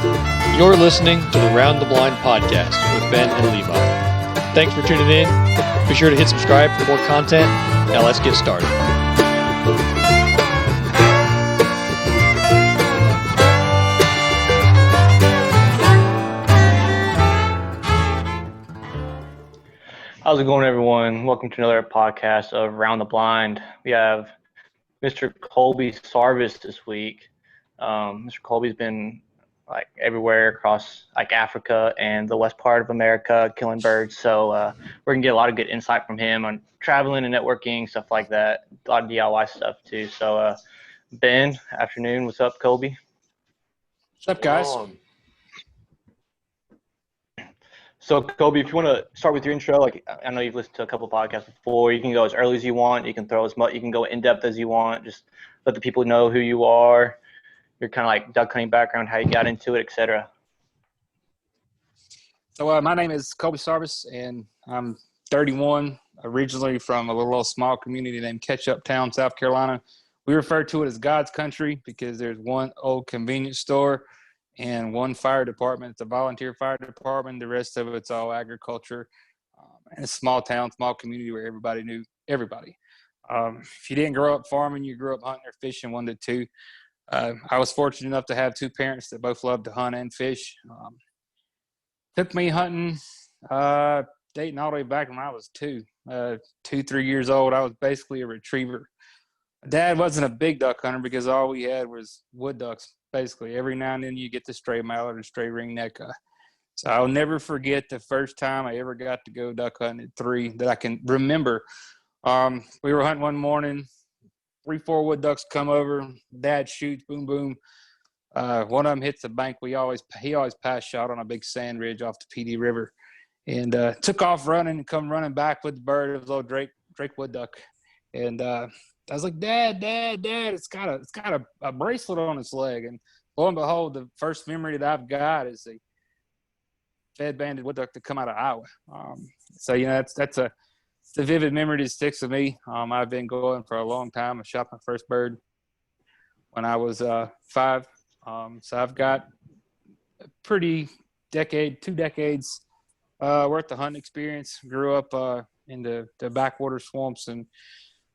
You're listening to the Round the Blind podcast with Ben and Levi. Thanks for tuning in. Be sure to hit subscribe for more content. Now let's get started. How's it going, everyone? Welcome to another podcast of Round the Blind. We have Mr. Colby Sarvis this week. Mr. Colby's been everywhere across Africa and the west part of America killing birds. So we're gonna get a lot of good insight from him on traveling and networking, stuff like that. A lot of DIY stuff too. So Ben, afternoon. What's up, Colby? What's up, guys? So, Colby, if you want to start with your intro, I know you've listened to a couple of podcasts before. You can go as early as you want. You can throw as much. You can go in depth as you want. Just let the people know who you are. Your kind of duck hunting background, how you got into it, etc. So, my name is Colby Sarvis, and I'm 31. Originally from a little small community named Ketchup Town, South Carolina. We refer to it as God's country because there's one old convenience store and one fire department. It's a volunteer fire department. The rest of it's all agriculture. And a small town, small community where everybody knew everybody. If you didn't grow up farming, you grew up hunting or fishing, one to two. I was fortunate enough to have two parents that both loved to hunt and fish. Took me hunting, dating all the way back when I was 3 years old. I was basically a retriever. Dad wasn't a big duck hunter because all we had was wood ducks. Basically, every now and then you get the stray mallard or stray ringneck. So I'll never forget the first time I ever got to go duck hunting at 3 that I can remember. We were hunting one morning, 3-4 wood ducks come over. Dad shoots, boom, boom. One of them hits the bank. He always pass shot on a big sand ridge off the PD River, and took off running and come running back with the bird. It was a little Drake wood duck, and I was like, Dad, it's got a bracelet on its leg. And lo and behold, the first memory that I've got is a fed-banded wood duck to come out of Iowa. So, that's a vivid memory that sticks with me. I've been going for a long time. I shot my first bird when I was 5. So I've got a pretty 2 decades worth of hunting experience. Grew up in the backwater swamps and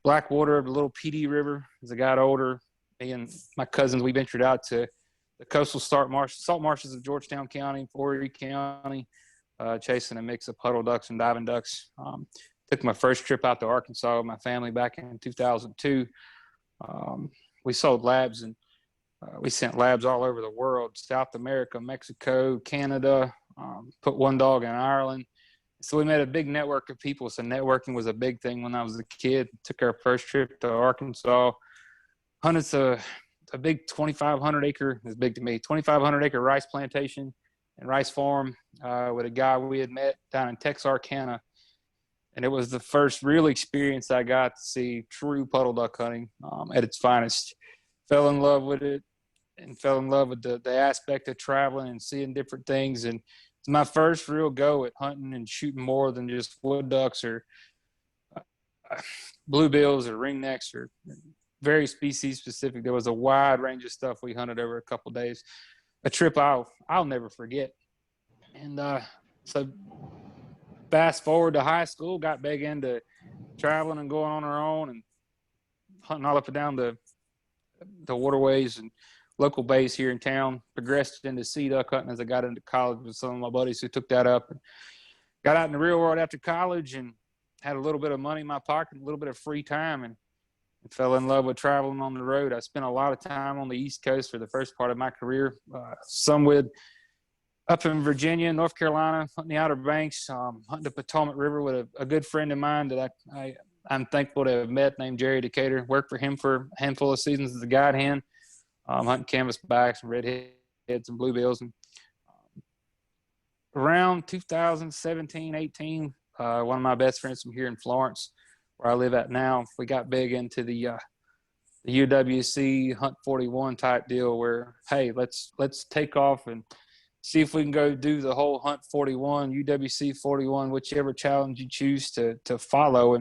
Blackwater of the little PD River. As I got older, me and my cousins, we ventured out to the coastal salt marshes of Georgetown County, Horry County, chasing a mix of puddle ducks and diving ducks. Took my first trip out to Arkansas with my family back in 2002. We sold labs, and we sent labs all over the world, South America, Mexico, Canada, put one dog in Ireland. So we met a big network of people. So networking was a big thing when I was a kid. Took our first trip to Arkansas. Hunted a big 2,500 acre, it's big to me, 2,500 acre rice plantation and rice farm with a guy we had met down in Texarkana. And it was the first real experience I got to see true puddle duck hunting at its finest. Fell in love with it and fell in love with the aspect of traveling and seeing different things. And it's my first real go at hunting and shooting more than just wood ducks or bluebills or ringnecks or very species specific. There was a wide range of stuff we hunted over a couple of days. A trip I'll never forget. And so fast forward to high school, got big into traveling and going on our own and hunting all up and down the waterways and local bays here in town. Progressed into sea duck hunting as I got into college with some of my buddies who took that up. And got out in the real world after college and had a little bit of money in my pocket, a little bit of free time, and fell in love with traveling on the road. I spent a lot of time on the East Coast for the first part of my career, some with up in Virginia, North Carolina, hunting the Outer Banks, hunting the Potomac River with a good friend of mine that I'm thankful to have met named Jerry Decatur. Worked for him for a handful of seasons as a guide hand. Hunting canvasbacks and redheads and bluebills. And around 2017, 18, one of my best friends from here in Florence, where I live at now, we got big into the UWC Hunt 41 type deal where, hey, let's take off and see if we can go do the whole Hunt 41, UWC 41, whichever challenge you choose to follow,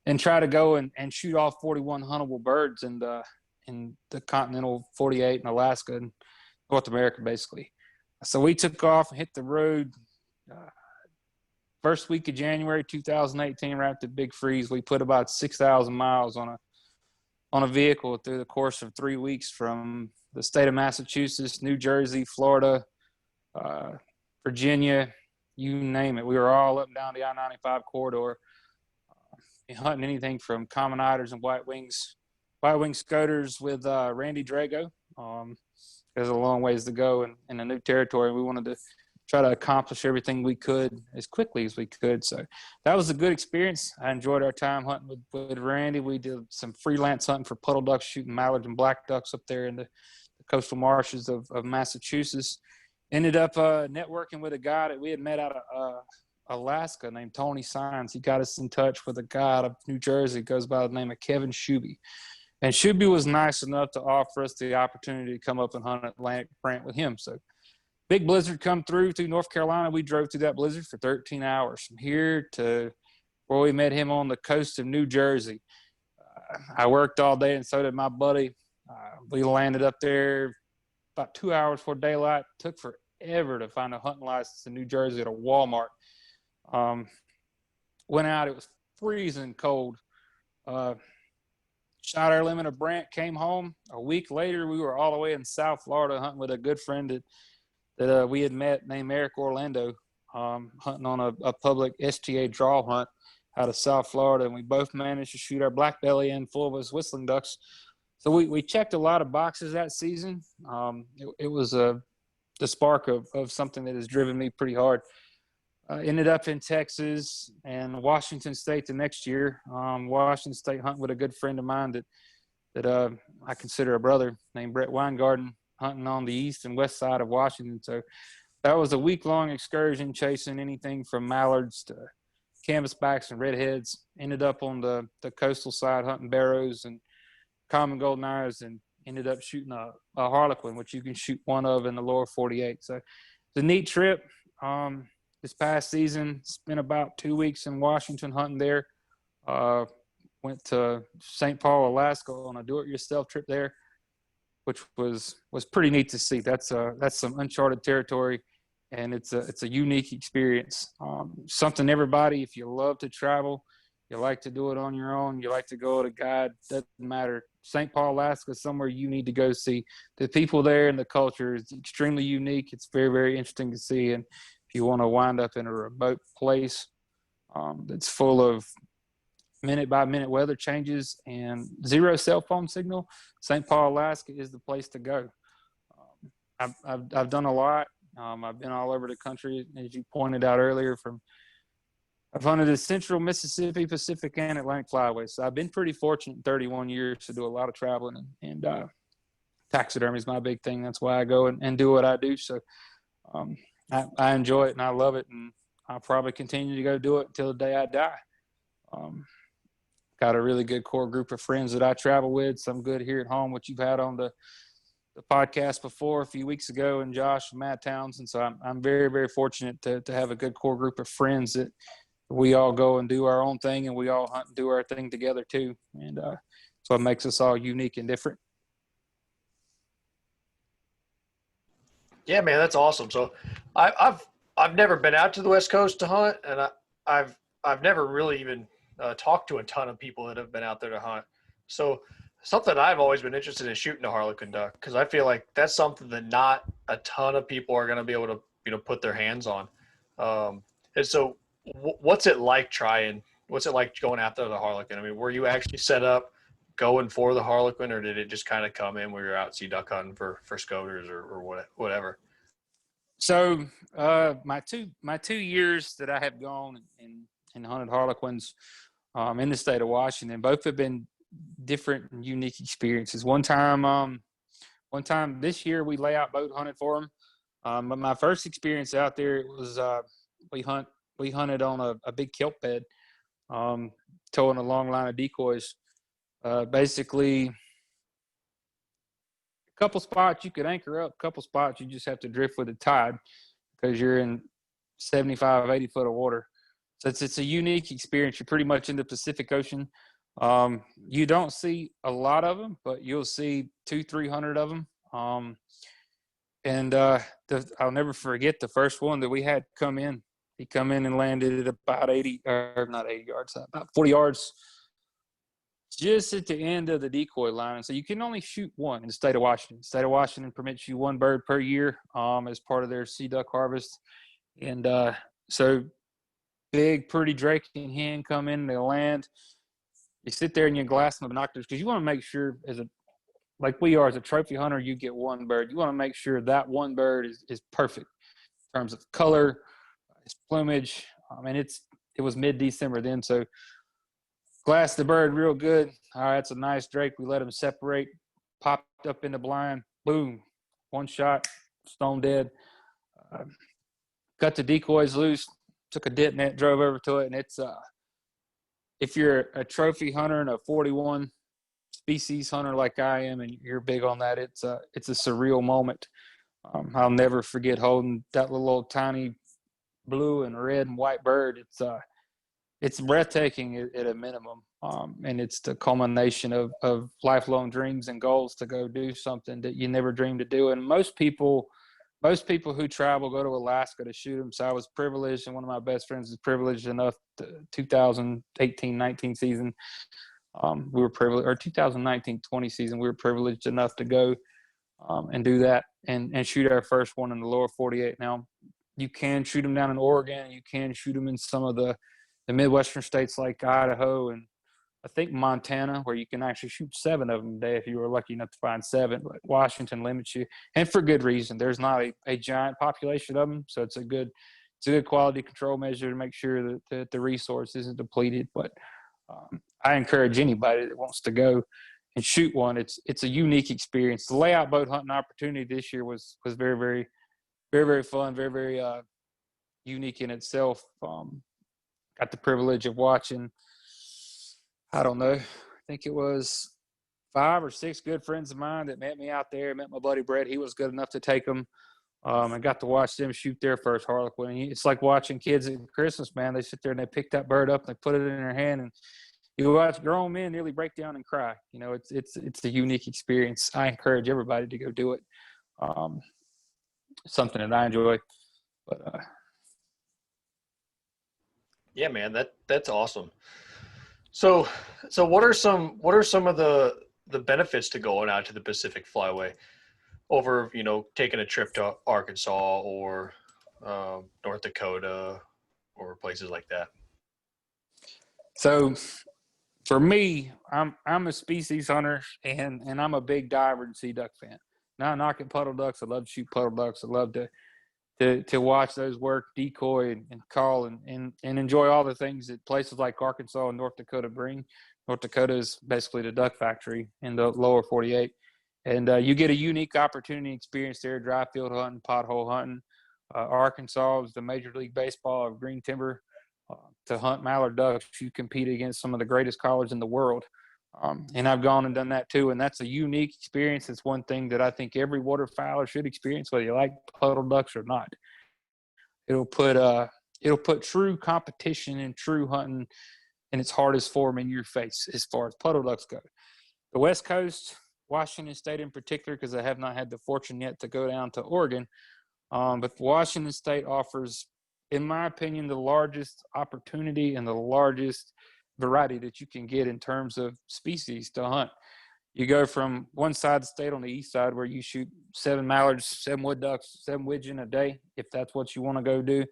and try to go and shoot off 41 huntable birds in the continental 48 in Alaska and North America, basically. So we took off and hit the road first week of January 2018, right after the big freeze. We put about 6,000 miles on a vehicle through the course of 3 weeks from the state of Massachusetts, New Jersey, Florida, Virginia, you name it. We were all up and down the I-95 corridor, hunting anything from common eiders and white-winged scoters with Randy Drago. There's a long ways to go in a new territory. We wanted to try to accomplish everything we could as quickly as we could. So that was a good experience. I enjoyed our time hunting with Randy. We did some freelance hunting for puddle ducks, shooting mallards and black ducks up there in the coastal marshes of Massachusetts. Ended up networking with a guy that we had met out of Alaska named Tony Sines. He got us in touch with a guy out of New Jersey, goes by the name of Kevin Shuby. And Shuby was nice enough to offer us the opportunity to come up and hunt Atlantic Brant with him. So big blizzard come through North Carolina. We drove through that blizzard for 13 hours from here to where we met him on the coast of New Jersey. I worked all day, and so did my buddy. We landed up there about 2 hours before daylight. Took forever to find a hunting license in New Jersey at a Walmart. Went out, it was freezing cold. Shot our limit of Brant, came home. A week later, we were all the way in South Florida hunting with a good friend that we had met named Eric Orlando, hunting on a public STA draw hunt out of South Florida. And we both managed to shoot our black belly and full of his whistling ducks. So we checked a lot of boxes that season. It was the spark of something that has driven me pretty hard. Ended up in Texas and Washington State the next year. Washington State hunting with a good friend of mine that I consider a brother named Brett Weingarten, hunting on the east and west side of Washington. So that was a week-long excursion chasing anything from mallards to canvasbacks and redheads. Ended up on the coastal side hunting barrows and common golden eyes, and ended up shooting a harlequin, which you can shoot one of in the lower 48. So it's a neat trip. This past season, spent about 2 weeks in Washington hunting there. Went to St. Paul, Alaska on a do-it-yourself trip there, which was pretty neat to see. That's some uncharted territory, and it's a unique experience. Something everybody, if you love to travel, you like to do it on your own, you like to go with a guide, doesn't matter. St. Paul, Alaska is somewhere you need to go see. The people there and the culture is extremely unique. It's very, very interesting to see. And if you want to wind up in a remote place that's full of minute-by-minute weather changes and zero cell phone signal, St. Paul, Alaska is the place to go. I've done a lot. I've been all over the country, as you pointed out earlier. I've hunted the central Mississippi, Pacific, and Atlantic flyway. So I've been pretty fortunate in 31 years to do a lot of traveling, and taxidermy is my big thing. That's why I go and do what I do. So I enjoy it and I love it, and I'll probably continue to go do it until the day I die. Got a really good core group of friends that I travel with, some good here at home, which you've had on the podcast before a few weeks ago, and Josh and Matt Townsend. So I'm very, very fortunate to have a good core group of friends that we all go and do our own thing, and we all hunt and do our thing together too. And that's what makes us all unique and different. Yeah, man, that's awesome. So I've never been out to the West Coast to hunt, and I've never really even talked to a ton of people that have been out there to hunt. So something I've always been interested in shooting a harlequin duck, because I feel like that's something that not a ton of people are going to be able to put their hands on. And so what's it like going after the harlequin? I mean, were you actually set up going for the harlequin, or did it just kind of come in where you're out sea duck hunting for scoters or whatever? So my two years that I have gone and hunted harlequins in the state of Washington, both have been different and unique experiences. One time this year we lay out boat hunted for them. But my first experience out there, it was we hunted on a big kelp bed, towing a long line of decoys. Basically, a couple spots you could anchor up, a couple spots you just have to drift with the tide because you're in 75, 80 foot of water. So it's a unique experience. You're pretty much in the Pacific Ocean. You don't see a lot of them, but you'll see 200-300 of them. And I'll never forget the first one that we had come in. He come in and landed at about 80, or not 80 yards, about 40 yards, just at the end of the decoy line. And so you can only shoot one in the state of Washington. The state of Washington permits you one bird per year as part of their sea duck harvest. And so big, pretty drake and hen come in, they land. You sit there and you glass them with binoculars because you want to make sure, like we are as a trophy hunter, you get one bird. You want to make sure that one bird is perfect in terms of color, its plumage. I mean, it was mid-December then, so glass the bird real good. All right, it's a nice drake. We let him separate, popped up in the blind, boom, one shot, stone dead. Cut the decoys loose, took a dip net, drove over to it, and it's if you're a trophy hunter and a 41 species hunter like I am, and you're big on that, it's a surreal moment. I'll never forget holding that little old tiny blue and red and white bird. It's breathtaking at a minimum, and it's the culmination of lifelong dreams and goals to go do something that you never dreamed to do. And most people who travel go to Alaska to shoot them. So I was privileged, and one of my best friends was privileged enough to 2018-19 season. We were privileged, or 2019-20 season, we were privileged enough to go and do that and shoot our first one in the lower 48. Now, you can shoot them down in Oregon. You can shoot them in some of the Midwestern states like Idaho and I think Montana, where you can actually shoot 7 of them a day if you were lucky enough to find 7. But Washington limits you, and for good reason. There's not a giant population of them, so it's a good quality control measure to make sure that the resource isn't depleted. But I encourage anybody that wants to go and shoot one. It's a unique experience. The layout boat hunting opportunity this year was very, very, very, very fun, very, very unique in itself. Got the privilege of watching, I don't know, I think it was 5 or 6 good friends of mine that met me out there, met my buddy Brett. He was good enough to take them. I got to watch them shoot their first harlequin. It's like watching kids at Christmas, man. They sit there and they pick that bird up and they put it in their hand, and you watch grown men nearly break down and cry. You know, it's a unique experience. I encourage everybody to go do it. Something that I enjoy. But yeah, man, that's awesome. So what are some of the benefits to going out to the Pacific Flyway over, taking a trip to Arkansas or North Dakota or places like that? So for me, I'm a species hunter and I'm a big diver and sea duck fan. Not knocking puddle ducks. I love to shoot puddle ducks. I love to watch those work, decoy and call and enjoy all the things that places like Arkansas and North Dakota bring. North Dakota is basically the duck factory in the lower 48. And you get a unique opportunity experience there, dry field hunting, pothole hunting. Arkansas is the Major League Baseball of green timber. To hunt mallard ducks, you compete against some of the greatest callers in the world. And I've gone and done that too. And that's a unique experience. It's one thing that I think every waterfowler should experience, whether you like puddle ducks or not. It'll put true competition and true hunting in its hardest form in your face as far as puddle ducks go. The West Coast, Washington State in particular, because I have not had the fortune yet to go down to Oregon, but Washington State offers, in my opinion, the largest opportunity and the largest variety that you can get in terms of species to hunt. You go from one side of the state on the east side where you shoot 7 mallards, 7 wood ducks, 7 widgeon a day, if that's what you want to go do.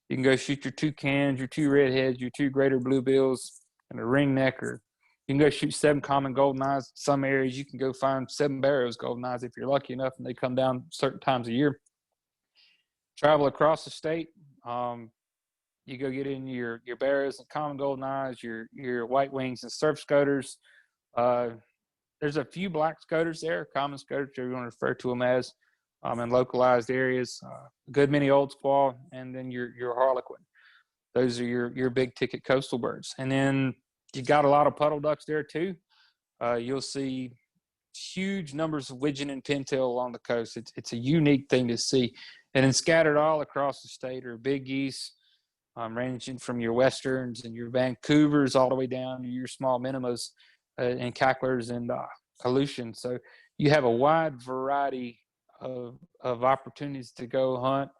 You can go shoot your 2 cans, your 2 redheads, your 2 greater bluebills, and a ringneck, or you can go shoot 7 common golden eyes. Some areas you can go find 7 Barrows golden eyes if you're lucky enough, and they come down certain times a year. Travel across the state. You go get in your Barrows and common golden eyes, your white wings and surf scoters. There's a few black scoters there, common scoters, you're going to refer to them as, in localized areas. A good many old squaw, and then your harlequin. Those are your big ticket coastal birds. And then you got a lot of puddle ducks there too. You'll see huge numbers of widgeon and pintail along the coast. It's a unique thing to see. And then scattered all across the state are big geese, ranging from your westerns and your Vancouvers all the way down to your small minimas and cacklers and Aleutians. So you have a wide variety of opportunities to go hunt.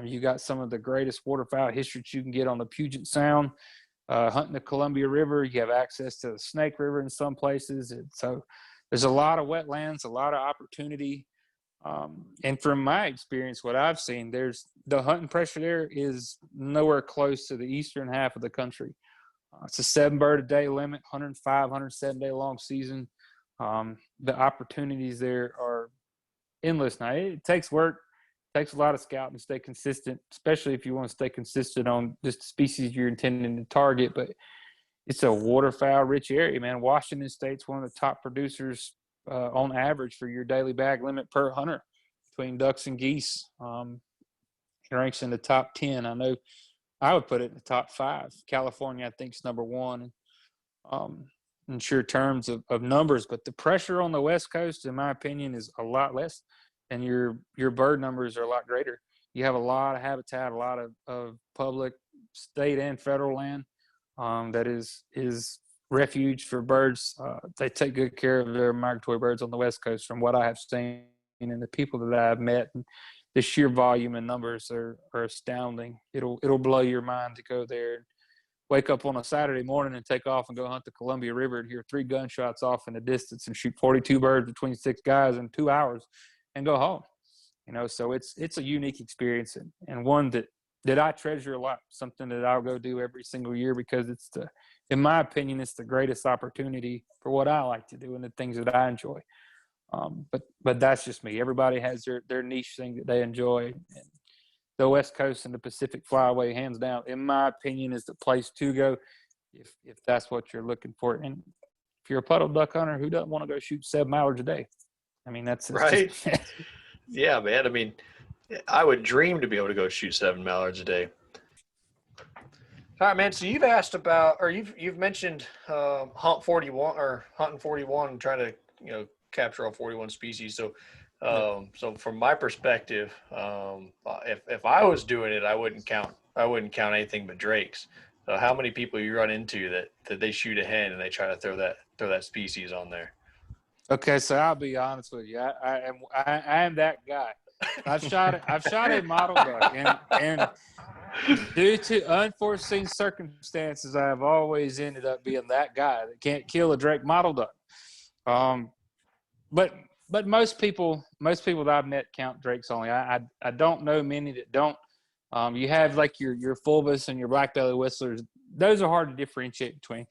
You got some of the greatest waterfowl history you can get on the Puget Sound. Hunting the Columbia River, you have access to the Snake River in some places. And so there's a lot of wetlands, a lot of opportunity. And from my experience, what I've seen, there's the hunting pressure there is nowhere close to the eastern half of the country. It's a 7 bird a day limit, 105, 107 day long season. The opportunities there are endless. Now, it takes work, takes a lot of scouting to stay consistent, especially if you want to stay consistent on just the species you're intending to target. But it's a waterfowl rich area, man. Washington State's one of the top producers on average for your daily bag limit per hunter between ducks and geese. It ranks in the top 10. I know I would put it in the top 5. California, I think, is number 1 in sheer terms of numbers. But the pressure on the West Coast, in my opinion, is a lot less, and your bird numbers are a lot greater. You have a lot of habitat, a lot of public, state, and federal land that is refuge for birds. They take good care of their migratory birds on the West Coast, from what I have seen and the people that I've met. And the sheer volume and numbers are astounding. It'll blow your mind to go there and wake up on a Saturday morning and take off and go hunt the Columbia River and hear 3 gunshots off in the distance and shoot 42 birds between 6 guys in 2 hours and go home. So it's a unique experience and one that I treasure a lot, something that I'll go do every single year because in my opinion, it's the greatest opportunity for what I like to do and the things that I enjoy. But that's just me. Everybody has their niche thing that they enjoy. And the West Coast and the Pacific Flyway, hands down, in my opinion, is the place to go if that's what you're looking for. And if you're a puddle duck hunter, who doesn't want to go shoot 7 mallards a day? I mean, that's right. Just, yeah, man. I mean, I would dream to be able to go shoot 7 mallards a day. All right, man. So you've asked about, or you've mentioned hunt 41 or hunting 41 and trying to capture all 41 species. So so from my perspective, if I was doing it, I wouldn't count anything but drakes. So how many people you run into that they shoot a hen and they try to throw that species on there? Okay, so I'll be honest with you. I am that guy. I've shot a model duck, and due to unforeseen circumstances, I've always ended up being that guy that can't kill a Drake model duck. But most people that I've met count Drakes only. I don't know many that don't. You have like your fulvus and your black belly whistlers. Those are hard to differentiate between.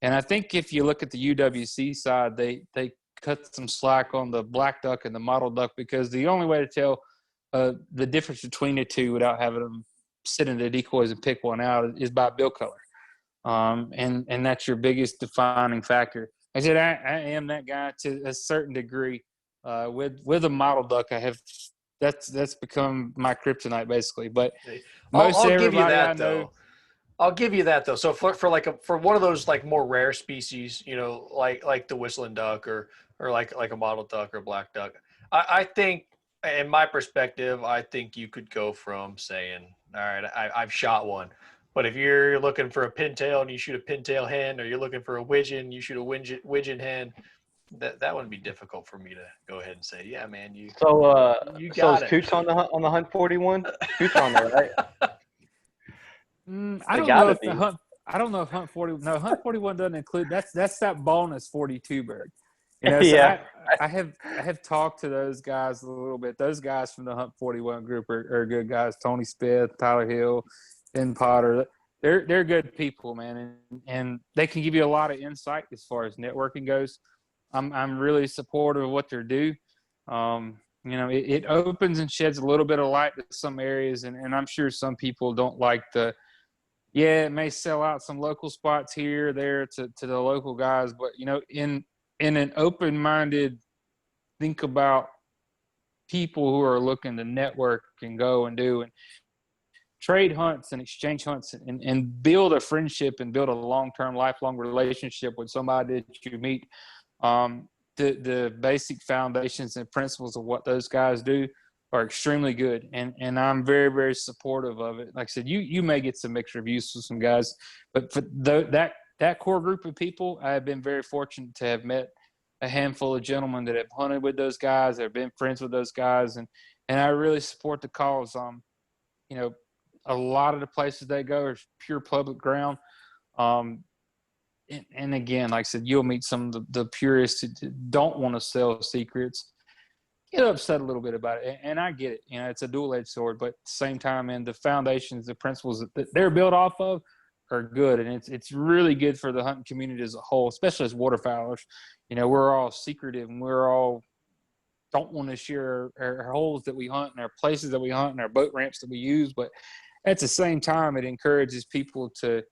And I think if you look at the UWC side, they cut some slack on the black duck and the model duck because the only way to tell the difference between the two without having them sit in the decoys and pick one out is by bill color. And that's your biggest defining factor. I said I am that guy to a certain degree. With a model duck, that's become my kryptonite basically. But I'll give you that though. I'll give you that though. So for one of those like more rare species, like the whistling duck or like a mottled duck or black duck, I think, in my perspective, I think you could go from saying, all right, I've shot one. But if you're looking for a pintail and you shoot a pintail hen, or you're looking for a widgeon, you shoot a widgeon hen, that would be difficult for me to go ahead and say, yeah, man, you got so is it. Coots on the Hunt 41? Coots on there, right? I don't know if Hunt 41. No, Hunt 41 doesn't include. That's that bonus 42 bird. So yeah. I have talked to those guys a little bit. Those guys from the Hunt 41 group are good guys. Tony Smith, Tyler Hill, Ben Potter. They're good people, man, and they can give you a lot of insight as far as networking goes. I'm really supportive of what they do. It opens and sheds a little bit of light to some areas, and I'm sure some people don't like it may sell out some local spots here or there to the local guys, but in an open-minded think about people who are looking to network and go and do and trade hunts and exchange hunts and build a friendship and build a long-term, lifelong relationship with somebody that you meet. The basic foundations and principles of what those guys do are extremely good. And I'm very, very supportive of it. Like I said, you may get some mixed reviews with some guys, but for that core group of people, I have been very fortunate to have met a handful of gentlemen that have hunted with those guys, that have been friends with those guys, and I really support the cause. You know, a lot of the places they go are pure public ground. And again, like I said, you'll meet some of the purists who don't want to sell secrets, get upset a little bit about it. And I get it. You know, it's a dual-edged sword, but at the same time, and the foundations, the principles that they're built off of are good. And it's really good for the hunting community as a whole, especially as waterfowlers. You know, we're all secretive and we're all don't want to share our holes that we hunt and our places that we hunt and our boat ramps that we use. But at the same time, it encourages people to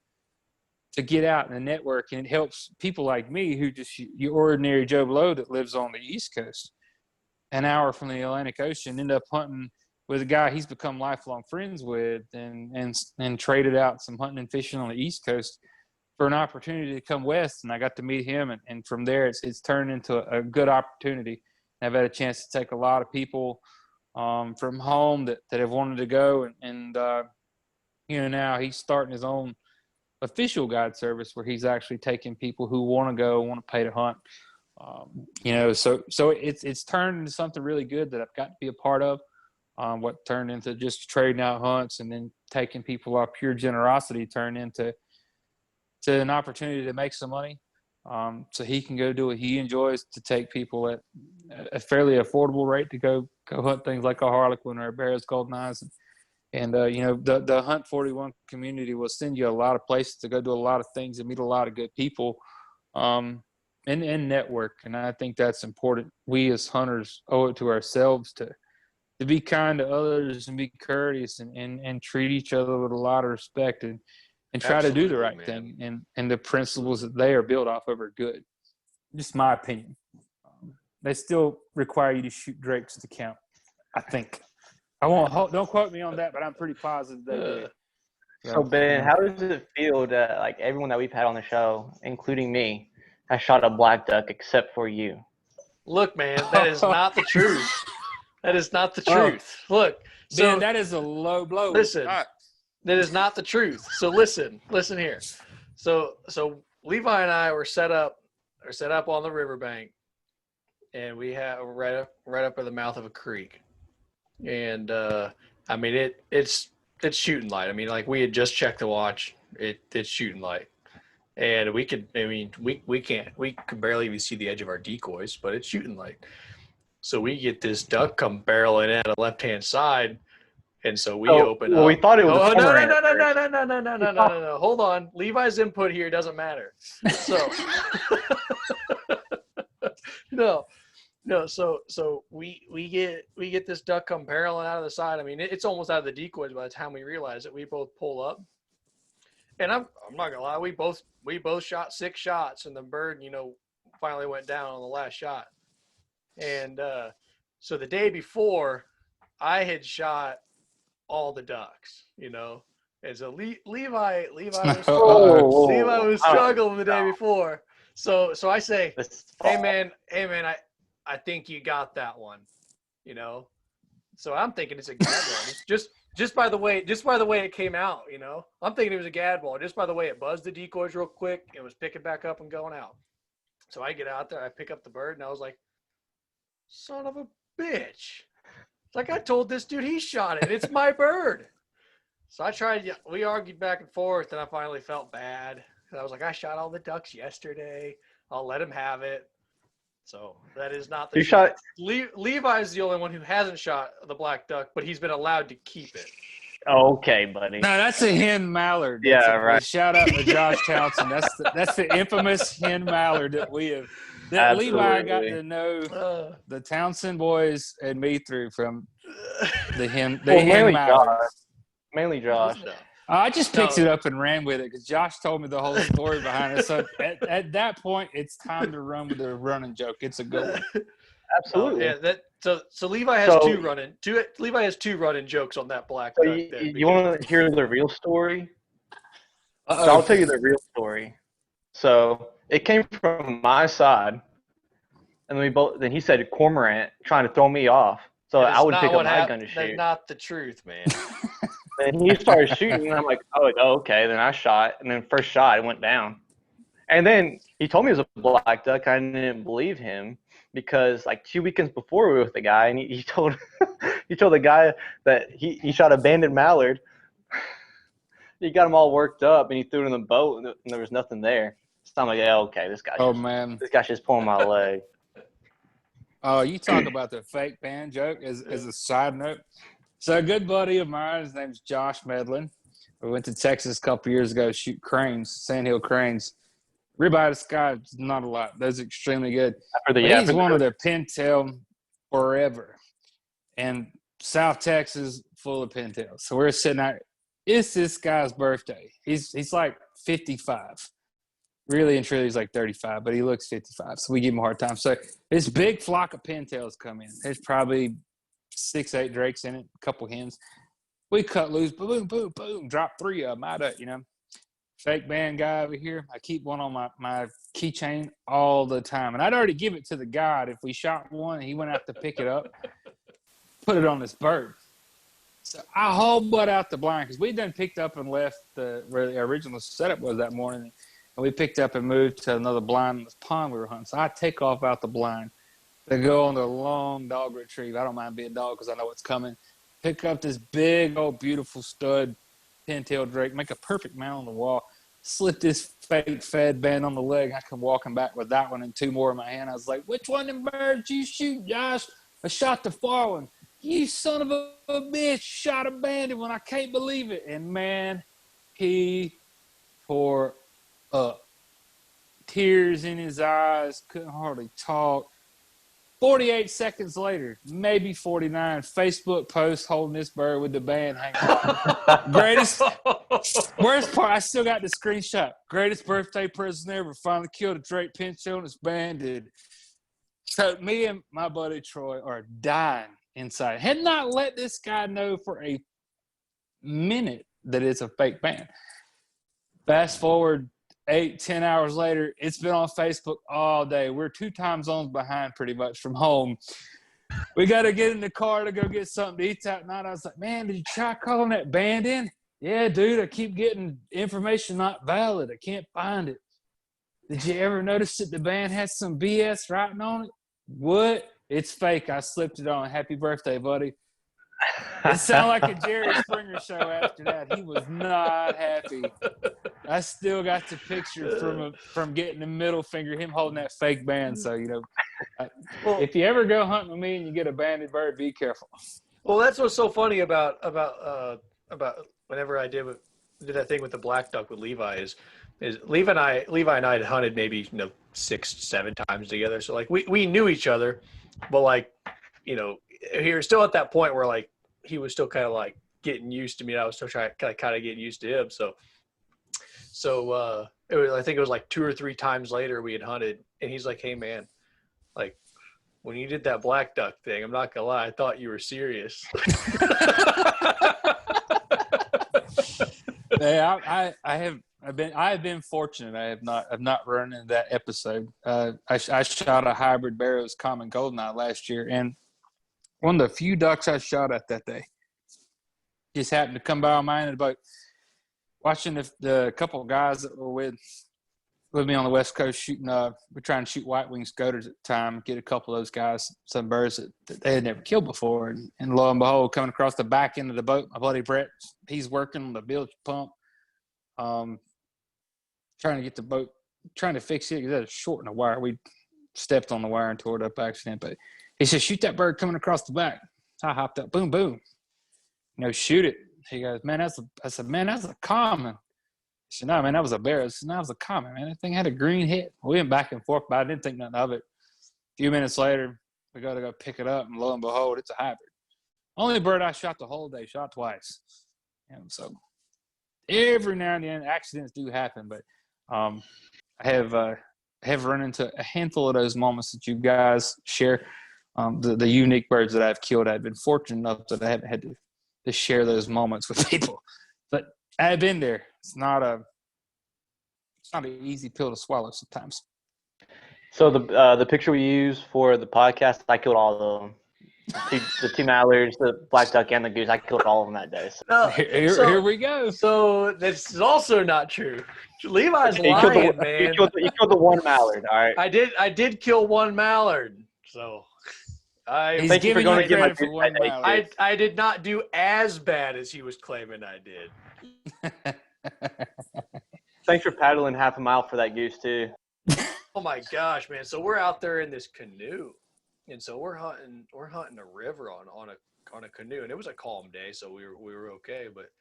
get out in the network, and it helps people like me who just your ordinary Joe Blow that lives on the East Coast, an hour from the Atlantic Ocean, end up hunting with a guy he's become lifelong friends with, and traded out some hunting and fishing on the East Coast for an opportunity to come west. And I got to meet him, and from there it's turned into a good opportunity. I've had a chance to take a lot of people from home that have wanted to go, and you know, now he's starting his own official guide service where he's actually taking people who want to go, want to pay to hunt. You know, so it's turned into something really good that I've got to be a part of. What turned into just trading out hunts and then taking people off pure generosity turned into an opportunity to make some money. So he can go do what he enjoys, to take people at a fairly affordable rate to go hunt things like a harlequin or a Barrett's Golden Eyes. And you know, the Hunt 41 community will send you a lot of places to go do a lot of things and meet a lot of good people, and network. And I think that's important. We as hunters owe it to ourselves to be kind to others and be courteous and treat each other with a lot of respect and try Absolutely, to do the right thing. And the principles that they are built off of are good. Just my opinion. They still require you to shoot drakes to count, I think. Don't quote me on that, but I'm pretty positive they do. So Ben, how does it feel that like everyone that we've had on the show, including me, has shot a black duck except for you? Look, man, that is not the truth. That is not the truth. Look, so Ben, that is a low blow. Listen, that is not the truth. So listen here. So Levi and I were set up on the riverbank, and we have right up at the mouth of a creek. And I mean it's shooting light. I mean, like, we had just checked the watch. It's shooting light, and we could barely even see the edge of our decoys, but it's shooting light. So we get this duck come barreling in on the left hand side, and so we open up. We thought it was. No. Hold on, Levi's input here doesn't matter. So No, so we get this duck come barreling out of the side. I mean, it's almost out of the decoys by the time we realize it. We both pull up, and I'm not gonna lie, we both shot 6 shots, and the bird, you know, finally went down on the last shot. And so the day before, I had shot all the ducks, you know, and so Levi was struggling the day before. So I say, hey man, I think you got that one, you know. So I'm thinking it's a gadwall. just by the way it came out, you know. I'm thinking it was a gadwall just by the way it buzzed the decoys real quick and was picking back up and going out. So I get out there, I pick up the bird, and I was like, son of a bitch. It's like, I told this dude he shot it. It's my bird. So we argued back and forth, and I finally felt bad. I was like, I shot all the ducks yesterday. I'll let him have it. So that is not the truth. Levi's the only one who hasn't shot the black duck, but he's been allowed to keep it. Okay, buddy. No, that's a hen mallard. Right. Shout out to Josh Townsend. That's the infamous hen mallard that we have. That Levi got to know the Townsend boys and me through from the hen mallard. Mainly Josh. I just picked it up and ran with it because Josh told me the whole story behind it. So at that point, it's time to run with the running joke. It's a good one. Absolutely. So Levi has Levi has 2 running jokes on that black duck. You want to hear the real story? So I'll tell you the real story. So it came from my side, and then he said cormorant, trying to throw me off. So I would pick up my gun to shoot. That's not the truth, man. And he started shooting, and I'm like, oh, okay. Then I shot, and then first shot, it went down. And then he told me it was a black duck. I didn't believe him because like 2 weekends before we were with the guy, and he told he told the guy that he shot a banded mallard. He got him all worked up, and he threw it in the boat, and there was nothing there. So I'm like, yeah, okay, this guy's just pulling my leg. Oh, you talk about the fake band joke as a side note. So a good buddy of mine, his name's Josh Medlin. We went to Texas a couple years ago to shoot cranes, sandhill cranes. Ribeye to the sky is not a lot. Those are extremely good. He's one of their pintail forever. And South Texas full of pintails. So we're sitting out. It's this guy's birthday. He's like 55. Really and truly, he's like 35, but he looks 55. So we give him a hard time. So this big flock of pintails come in. There's probably 6-8 drakes in it, a couple hens. We cut loose, boom, boom, boom, drop 3 of them out of, fake band guy over here. I keep one on my keychain all the time. And I'd already give it to the guide. If we shot one, he went out to pick it up, put it on this bird. So I haul butt out the blind because we done picked up and left where the original setup was that morning. And we picked up and moved to another blind in this pond we were hunting. So I take off out the blind. They go on the long dog retrieve. I don't mind being a dog because I know what's coming. Pick up this big, old, beautiful stud pintail drake, make a perfect mount on the wall, slip this fake fed band on the leg. I come walking back with that one and 2 more in my hand. I was like, which one of them birds you shoot, Josh? I shot the far one. You son of a bitch, shot a banded one. I can't believe it. And, man, he tore up. Tears in his eyes, couldn't hardly talk. 48 seconds later, maybe 49, Facebook post holding this bird with the band hanging on. Worst part, I still got the screenshot. Greatest birthday present ever. Finally killed a Drake pintail and it's banded. So me and my buddy Troy are dying inside. Had not let this guy know for a minute that it's a fake band. Fast forward 8-10 hours later, it's been on Facebook all day. We're 2 time zones behind pretty much from home. We got to get in the car to go get something to eat that night. I was like, man, did you try calling that band in? Yeah, dude, I keep getting information not valid. I can't find it. Did you ever notice that the band had some BS writing on it? What? It's fake. I slipped it on. Happy birthday, buddy. It sounded like a Jerry Springer show after that. He was not happy. I still got the picture from getting the middle finger, him holding that fake band. So, if you ever go hunting with me and you get a banded bird, be careful. Well, that's what's so funny about whenever I did that thing with the black duck with Levi is Levi and I had hunted maybe 6-7 times together. So like we knew each other, but he was still at that point where he was still kind of like getting used to me. I was still trying kind of getting used to him. So I think it was like 2 or 3 times later we had hunted, and he's like, "Hey man, like when you did that black duck thing, I'm not gonna lie, I thought you were serious." Yeah, I have been fortunate. I've not run into that episode. I shot a hybrid Barrows Common Goldeneye last year, and one of the few ducks I shot at that day just happened to come by my end about watching the couple of guys that were with me on the West Coast shooting. We're trying to shoot white-winged scoters at the time, get a couple of those guys, some birds that they had never killed before. And lo and behold, coming across the back end of the boat, my buddy Brett, he's working on the bilge pump, trying to get the boat, trying to fix it because that was short in the wire. We stepped on the wire and tore it up by accident. But he said, shoot that bird coming across the back. I hopped up, boom, boom. Shoot it. He goes, man, I said, man, that's a common. He said, no, man, that was a bear. I said, no, that was a common, man. That thing had a green head. We went back and forth, but I didn't think nothing of it. A few minutes later, we got to go pick it up, and lo and behold, it's a hybrid. Only bird I shot the whole day, shot twice. And so every now and then accidents do happen, but I have run into a handful of those moments that you guys share. The unique birds that I've killed, I've been fortunate enough that I haven't had to share those moments with people. But I've been there. It's not an easy pill to swallow sometimes. So the picture we use for the podcast, I killed all of them. The two mallards, the black duck, and the goose. I killed all of them that day. So. No, Here we go. So this is also not true. Levi's You killed lying, man. you killed the one mallard. All right. I did kill one mallard. So He's Thank you for giving going you to get my credit for goose one that day, mallard. too. I did not do as bad as he was claiming I did. Thanks for paddling half a mile for that goose too. Oh my gosh, man! So we're out there in this canoe, and so we're hunting a river on a canoe, and it was a calm day, so we were okay. But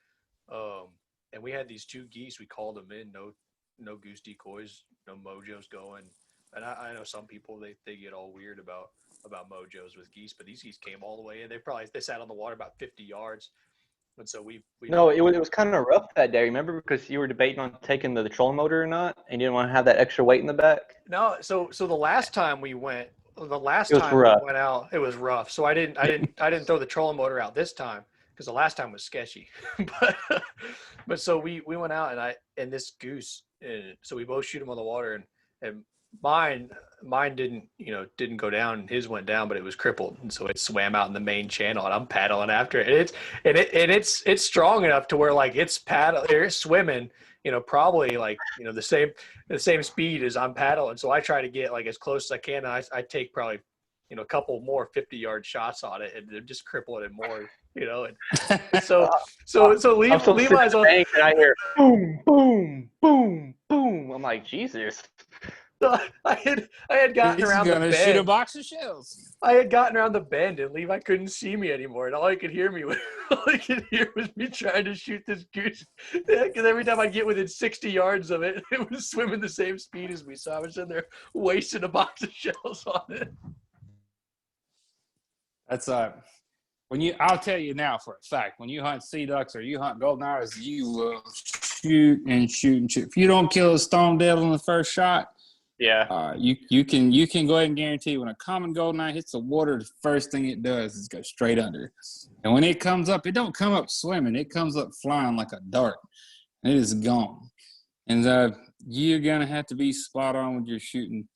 and we had these two geese. We called them in. No goose decoys, no mojos going. And I know some people they get all weird about mojos with geese, but these geese came all the way in. They sat on the water about 50 yards. And so we No, it was kind of rough that day. Remember, because you were debating on taking the trolling motor or not, and you didn't want to have that extra weight in the back. No, so the last time we went, we went out, it was rough. So I didn't throw the trolling motor out this time because the last time was sketchy. but so we went out and this goose, so we both shoot him on the water and mine didn't go down. His went down, but it was crippled, and so it swam out in the main channel, and I'm paddling after it. It's strong enough to where like it's swimming, probably like the same speed as I'm paddling. So I try to get like as close as I can. And I take probably a couple more 50-yard shots on it, and they're just crippling it more. And so Levi's on. And I hear boom, boom, boom, boom. I'm like, Jesus. I had gotten around the bend. He's gonna shoot a box of shells. I had gotten around the bend, and Levi couldn't see me anymore, and all I could hear was me trying to shoot this goose. Because every time I get within 60 yards of it, it was swimming the same speed as me. So I was in there wasting a box of shells on it. That's I'll tell you now for a fact, when you hunt sea ducks or you hunt golden arrows, you will shoot and shoot and shoot. If you don't kill a stone dead on the first shot, yeah, you can go ahead and guarantee when a common goldeneye hits the water, the first thing it does is go straight under. And when it comes up, it don't come up swimming. It comes up flying like a dart. It is gone. And you're gonna have to be spot on with your shooting.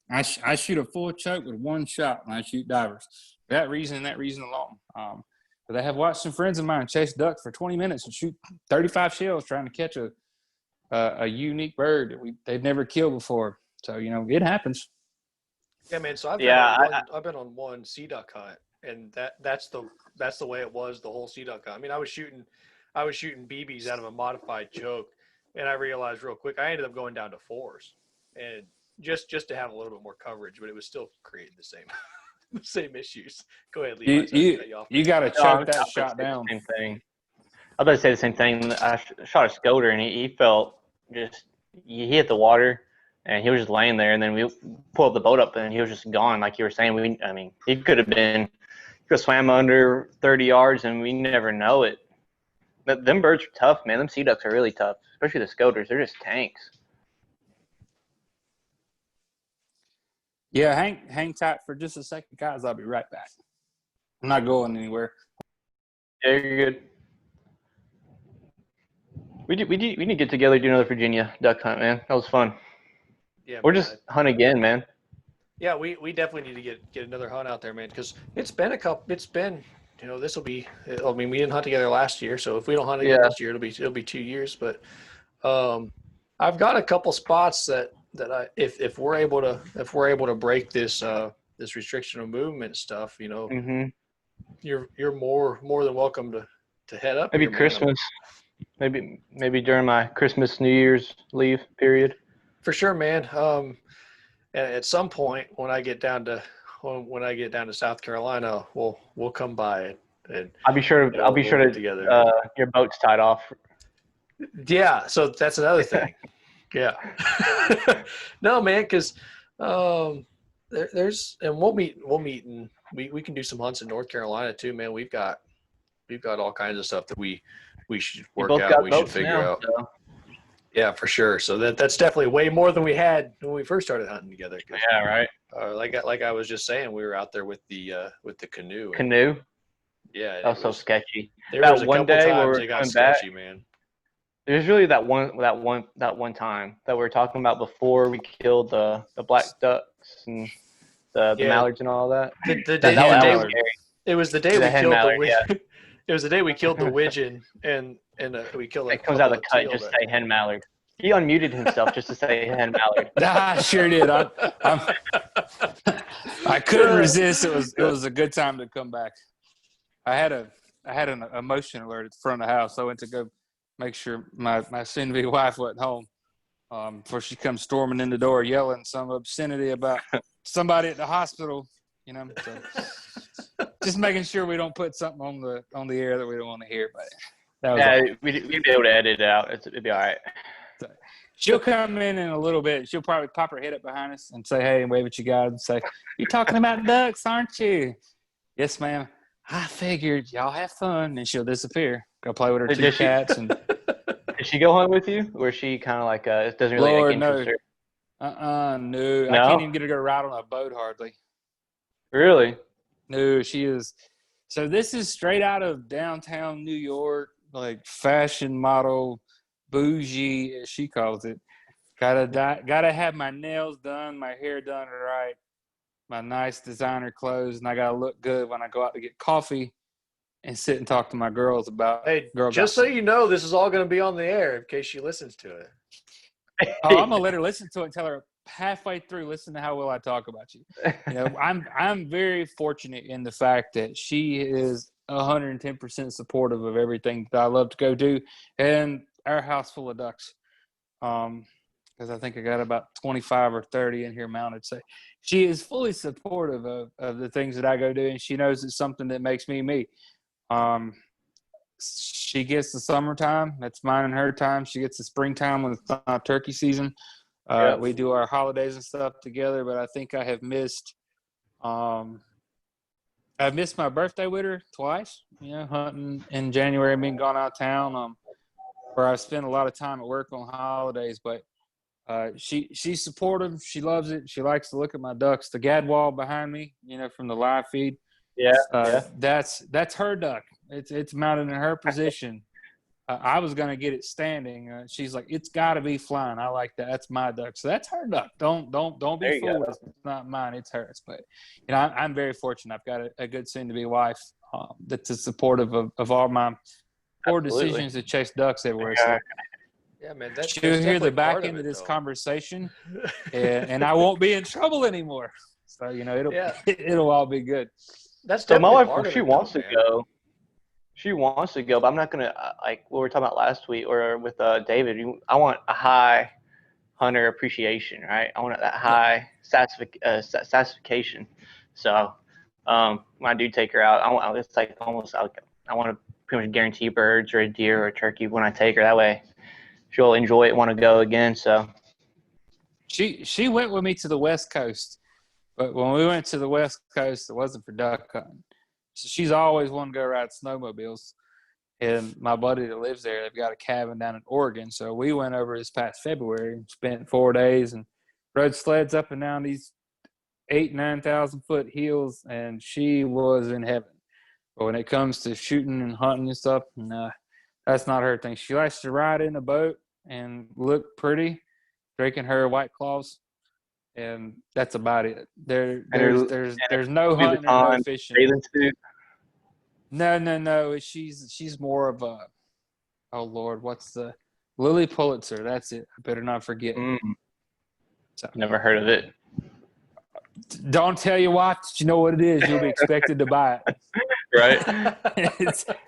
I shoot a full choke with one shot when I shoot divers. For that reason and that reason alone. But I have watched some friends of mine chase ducks for 20 minutes and shoot 35 shells trying to catch a unique bird that they've never killed before. So, it happens. Yeah, man. So I've been on one sea duck hunt, and that's the way it was the whole sea duck hunt. I mean, I was shooting BBs out of a modified choke, and I realized real quick I ended up going down to 4s, and just to have a little bit more coverage, but it was still creating the same issues. Go ahead, Levi. You got to choke that shot down. Same thing. I was about to say the same thing. I shot a scoter, and he felt he hit the water, and he was just laying there. And then we pulled the boat up, and he was just gone. Like you were saying, he could have swam under 30 yards, and we never know it. But them birds are tough, man. Them sea ducks are really tough, especially the scoters. They're just tanks. Yeah, hang tight for just a second, guys. I'll be right back. I'm not going anywhere. Yeah, you're good. We need to get together, do another Virginia duck hunt, man. That was fun. Yeah, or just hunt again, man. Yeah, we definitely need to get another hunt out there, man. Because this will be. I mean, we didn't hunt together last year, so if we don't hunt again this year, it'll be 2 years. But I've got a couple spots that if we're able to break this restriction of movement stuff, Mm-hmm. you're more than welcome to head up. Maybe here, Christmas. Maybe during my Christmas, New Year's leave period. For sure, man. At some point when I get down to South Carolina, we'll come by it. And I'll be sure to together. Your boat's tied off. Yeah, so that's another thing. Yeah. No, man, because there's and we'll meet and we can do some hunts in North Carolina too, man. We've got all kinds of stuff that we should work out. We should figure out. So. Yeah, for sure. So that's definitely way more than we had when we first started hunting together. Yeah, right. Like I was just saying, we were out there with the canoe. Canoe. Yeah, that was so sketchy. There was a couple times it got sketchy, man. There's really that one time that we were talking about before we killed the black ducks, and the Yeah. mallards and all that. The The day, hen the day mallard. it was the day The we hen killed mallard, it was the day we killed the widgeon and we killed a It comes out of couple the cut. teal Just there. say hen mallard. He unmuted himself just to say hen mallard. I sure did. I couldn't resist. It was a good time to come back. I had an emotion alert at the front of the house. I went to go make sure my soon-to-be wife wasn't home before she comes storming in the door yelling some obscenity about somebody at the hospital. So just making sure we don't put something on the air that we don't want to hear. But that was all. We'd be able to edit it out. It'd be all right. She'll come in a little bit. She'll probably pop her head up behind us and say, hey, and wave at you guys and say, you're talking about ducks, aren't you? Yes, ma'am. I figured y'all have fun. And she'll disappear. Go play with her two cats. And Did she go hunt with you? Or is she kind of like, it doesn't really Lord, interest her? no. I can't even get her to go ride on a boat hardly. Really? No, she is. So this is straight out of downtown New York, like fashion model, bougie, as she calls it. Gotta have my nails done, my hair done right, my nice designer clothes, and I gotta look good when I go out to get coffee and sit and talk to my girls about. Hey, girl just gossip. so you know, this is all going to be on the air in case she listens to it. Oh, I'm gonna let her listen to it and tell her halfway through, listen to how well I talk about you. I'm very fortunate in the fact that she is 110% supportive of everything that I love to go do, and our house full of ducks. Because I think I got about 25 or 30 in here mounted. So she is fully supportive of the things that I go do, and she knows it's something that makes me me. She gets the summertime. That's mine and her time. She gets the springtime when it's not turkey season. We do our holidays and stuff together, but I think I have missed I've missed my birthday with her twice, hunting in January, being gone out of town, where I spend a lot of time at work on holidays. But she's supportive. She loves it. She likes to look at my ducks. The gadwall behind me, from the live feed. Yeah. That's her duck. It's mounted in her position. I was going to get it standing. She's like, it's got to be flying. I like that. That's my duck. So that's her duck. Don't be fooled. It's not mine. It's hers. But I'm very fortunate. I've got a good soon-to-be wife that's supportive of all my poor decisions to chase ducks everywhere. So Yeah, man. she'll hear the back end of this conversation, and I won't be in trouble anymore. So it'll all be good. That's so my definitely wife, she wants to go. She wants to go, but I'm not gonna like what we were talking about last week or with David. I want a high hunter appreciation, right? I want that high satisfaction. So when I do take her out, it's like almost I want to pretty much guarantee birds or a deer or a turkey when I take her. That way, she'll enjoy it, want to go again. So she went with me to the West Coast, but when we went to the West Coast, it wasn't for duck hunting. So she's always wanted to go ride snowmobiles. And my buddy that lives there, they've got a cabin down in Oregon. So we went over this past February and spent 4 days and rode sleds up and down these 9,000 foot hills, and she was in heaven. But when it comes to shooting and hunting and stuff, nah, that's not her thing. She likes to ride in a boat and look pretty, drinking her White Claws. And that's about it. There's no hunting or no fishing. No. She's more of a, oh Lord, what's the Lily Pulitzer? That's it. I better not forget. So, never heard of it. Don't tell your wife that you know what it is. You'll be expected to buy it. Right.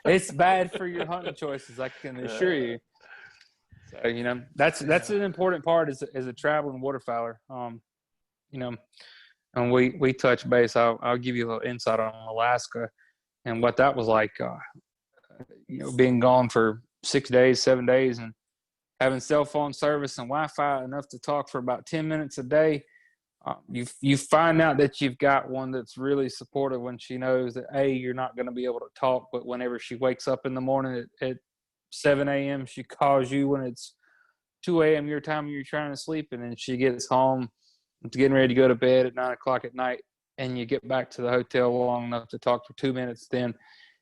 It's bad for your hunting choices, I can assure you. So that's an important part as a traveling waterfowler. And we touch base. I'll give you a little insight on Alaska and what that was like. Being gone for 6 days, 7 days, and having cell phone service and Wi-Fi enough to talk for about 10 minutes a day. You find out that you've got one that's really supportive when she knows that you're not going to be able to talk, but whenever she wakes up in the morning at 7 a.m., she calls you when it's 2 a.m. your time you're trying to sleep, and then she gets home, getting ready to go to bed at 9 o'clock at night, and you get back to the hotel long enough to talk for 2 minutes. Then,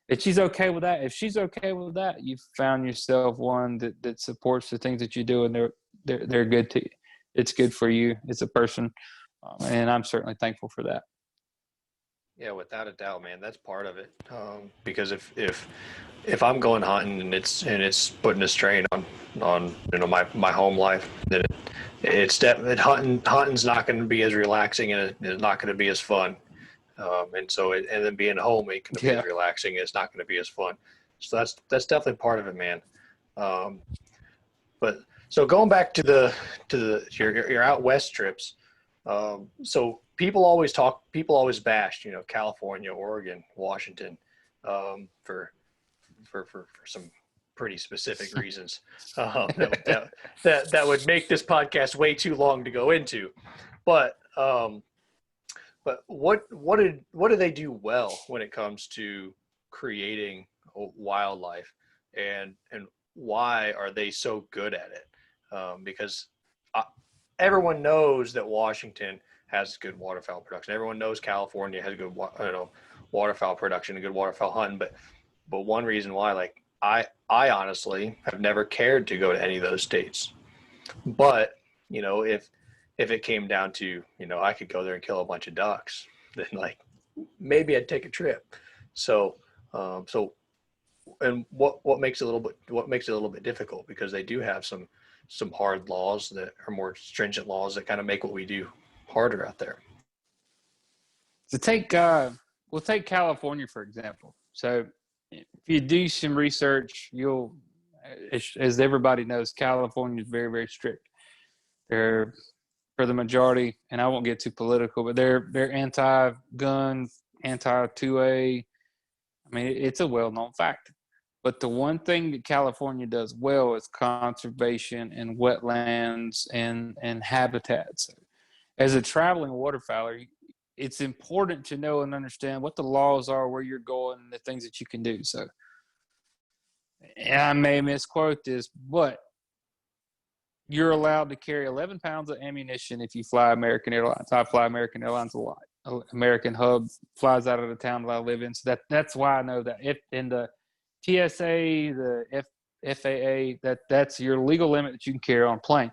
if she's okay with that, you've found yourself one that supports the things that you do, and they're good to you. It's good for you as a person, and I'm certainly thankful for that. Yeah, without a doubt, man. That's part of it. Because if I'm going hunting and it's putting a strain on my home life, then hunting's not going to be as relaxing and it's not going to be as fun. And then being home ain't going to be Yeah. as relaxing. It's not going to be as fun. So that's definitely part of it, man. But so going back to your out west trips. So people always bash, California, Oregon, Washington, for some pretty specific reasons that would make this podcast way too long to go into. But what do they do well when it comes to creating wildlife, and why are they so good at it? Because everyone knows that Washington has good waterfowl production. Everyone knows California has good, waterfowl production and good waterfowl hunting. But one reason why, like I honestly have never cared to go to any of those states. But if it came down to I could go there and kill a bunch of ducks, then like maybe I'd take a trip. So and what makes it a little bit difficult, because they do have some hard laws that are more stringent laws that kind of make what we do harder out there. So we'll take California, for example. So if you do some research, you'll, as everybody knows, California is very, very strict. They're, for the majority, and I won't get too political, but they're anti-gun, anti-2A. I mean, it's a well-known fact. But the one thing that California does well is conservation and wetlands and habitats. As a traveling waterfowler, it's important to know and understand what the laws are, where you're going, and the things that you can do. So, and I may misquote this, but you're allowed to carry 11 pounds of ammunition if you fly American Airlines. I fly American Airlines a lot. American Hub flies out of the town that I live in. So that's why I know that. If in the TSA, the FAA, that's your legal limit that you can carry on a plane.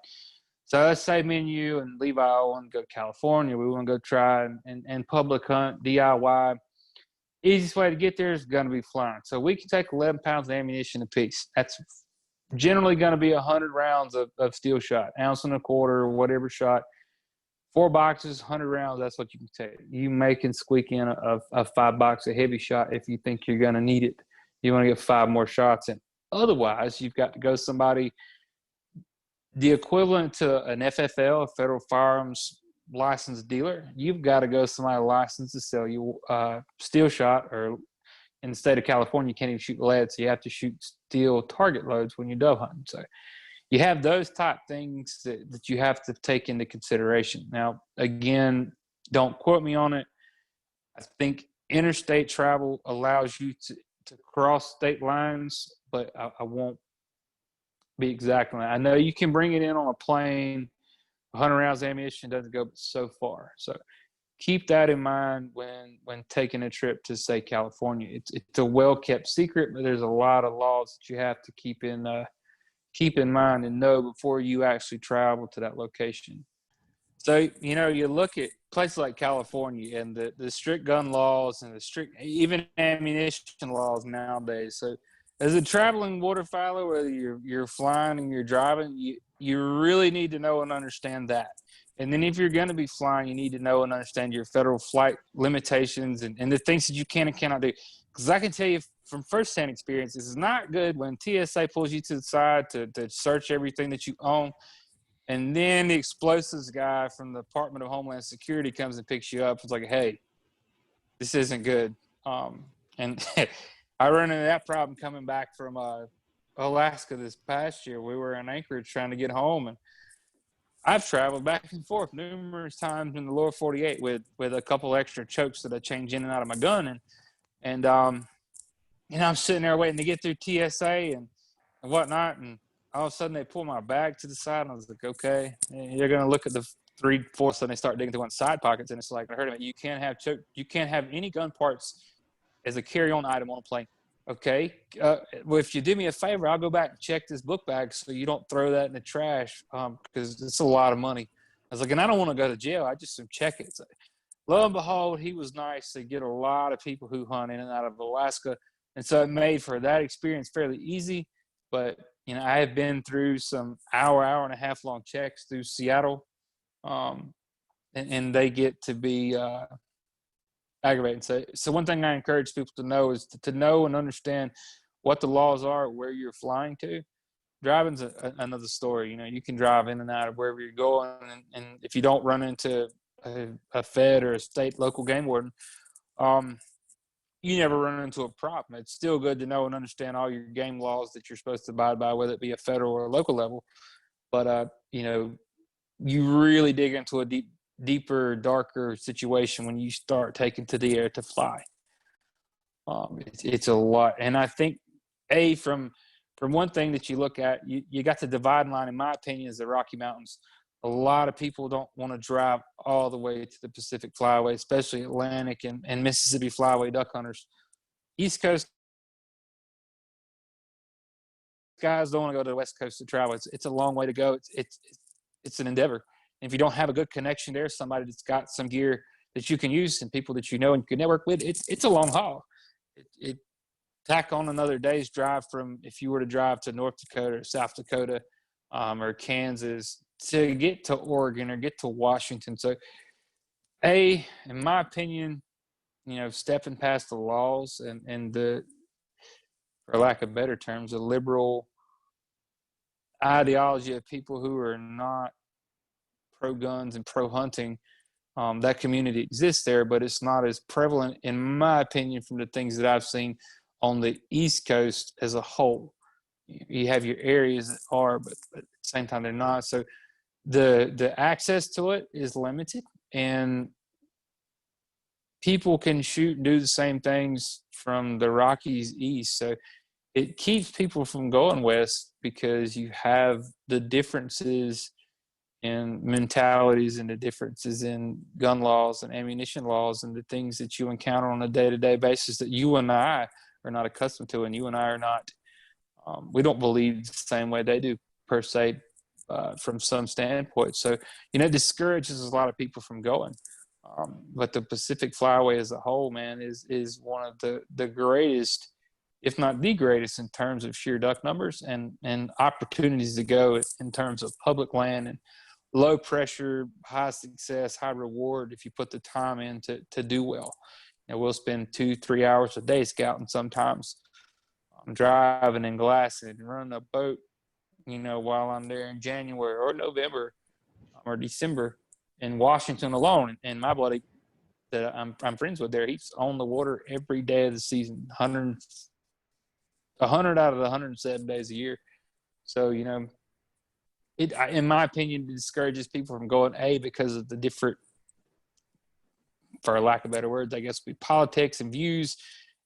So let's say me and you and Levi want to go to California. We want to go try and public hunt, DIY. Easiest way to get there is going to be flying. So we can take 11 pounds of ammunition apiece. That's generally going to be 100 rounds of steel shot, ounce and a quarter, whatever shot. 4 boxes, 100 rounds, that's what you can take. You may can squeak in a 5 box of heavy shot if you think you're going to need it. You want to get 5 more shots in. Otherwise, you've got to go somebody the equivalent to an FFL, a federal firearms licensed dealer. You've got to go somebody licensed to sell you steel shot, or in the state of California, you can't even shoot lead, so you have to shoot steel target loads when you're dove hunting. So you have those type things that you have to take into consideration. Now, again, don't quote me on it. I think interstate travel allows you to cross state lines, but I won't be exact on that. I know you can bring it in on a plane. 100 rounds of ammunition doesn't go so far. So keep that in mind when taking a trip to, say, California. It's a well-kept secret, but there's a lot of laws that you have to keep in mind and know before you actually travel to that location. So, you look at places like California and the strict gun laws and the strict even ammunition laws nowadays. So as a traveling waterfowler, whether you're flying and you're driving, you really need to know and understand that. And then if you're going to be flying, you need to know and understand your federal flight limitations and the things that you can and cannot do. Because I can tell you from firsthand experience, this is not good when TSA pulls you to the side to search everything that you own. And then the explosives guy from the Department of Homeland Security comes and picks you up. It's like, hey, this isn't good. And I run into that problem coming back from Alaska this past year. We were in Anchorage trying to get home, and I've traveled back and forth numerous times in the lower 48 with a couple extra chokes that I change in and out of my gun. And I'm sitting there waiting to get through TSA and whatnot, and all of a sudden they pull my bag to the side, and I was like, okay. And you're going to look at the 3/4, and they start digging through one side pockets, and it's like, I heard of it. You can't have any gun parts as a carry-on item on a plane. Okay. Well, if you do me a favor, I'll go back and check this book bag so you don't throw that in the trash, because it's a lot of money. I was like, and I don't want to go to jail. I just check it. So, lo and behold, he was nice to get a lot of people who hunt in and out of Alaska. And so it made for that experience fairly easy. But, I have been through some hour and a half long checks through Seattle. And they get to be aggravating. So one thing I encourage people to know is to know and understand what the laws are, where you're flying to. Driving's another story. You can drive in and out of wherever you're going, and if you don't run into a Fed or a state local game warden, you never run into a problem. It's still good to know and understand all your game laws that you're supposed to abide by, whether it be a federal or a local level. But you really dig into a deeper, darker situation when you start taking to the air to fly. It's a lot, and I think from one thing that you look at, you got the dividing line, in my opinion, is the Rocky Mountains. A lot of people don't want to drive all the way to the Pacific Flyway, especially Atlantic and Mississippi Flyway duck hunters. East Coast guys don't want to go to the West Coast to travel. It's a long way to go. It's an endeavor. And if you don't have a good connection there, somebody that's got some gear that you can use and people that you know and you can network with, it's a long haul. It tack on another day's drive from, if you were to drive to North Dakota or South Dakota or Kansas to get to Oregon or get to Washington. So, in my opinion, stepping past the laws and the, for lack of better terms, the liberal ideology of people who are not pro-guns and pro-hunting, that community exists there, but it's not as prevalent, in my opinion, from the things that I've seen on the East Coast as a whole. You have your areas that are, but at the same time they're not. So the access to it is limited, and people can shoot and do the same things from the Rockies east. So it keeps people from going west because you have the differences in mentalities and the differences in gun laws and ammunition laws and the things that you encounter on a day-to-day basis that you and I are not accustomed to, and you and I are not. We don't believe the same way they do, per se, from some standpoint. So, it discourages a lot of people from going. But the Pacific Flyway as a whole, man, is one of the greatest, if not the greatest, in terms of sheer duck numbers and opportunities to go in terms of public land and low pressure, high success, high reward if you put the time in to do well. We'll spend 2-3 hours a day scouting sometimes. I'm driving and glassing and running a boat, while I'm there in January or November or December in Washington alone. And my buddy that I'm friends with there, he's on the water every day of the season, 100 out of the 107 days a year. So, it, in my opinion, it discourages people from going, because of the different, for lack of better words, I guess, politics and views,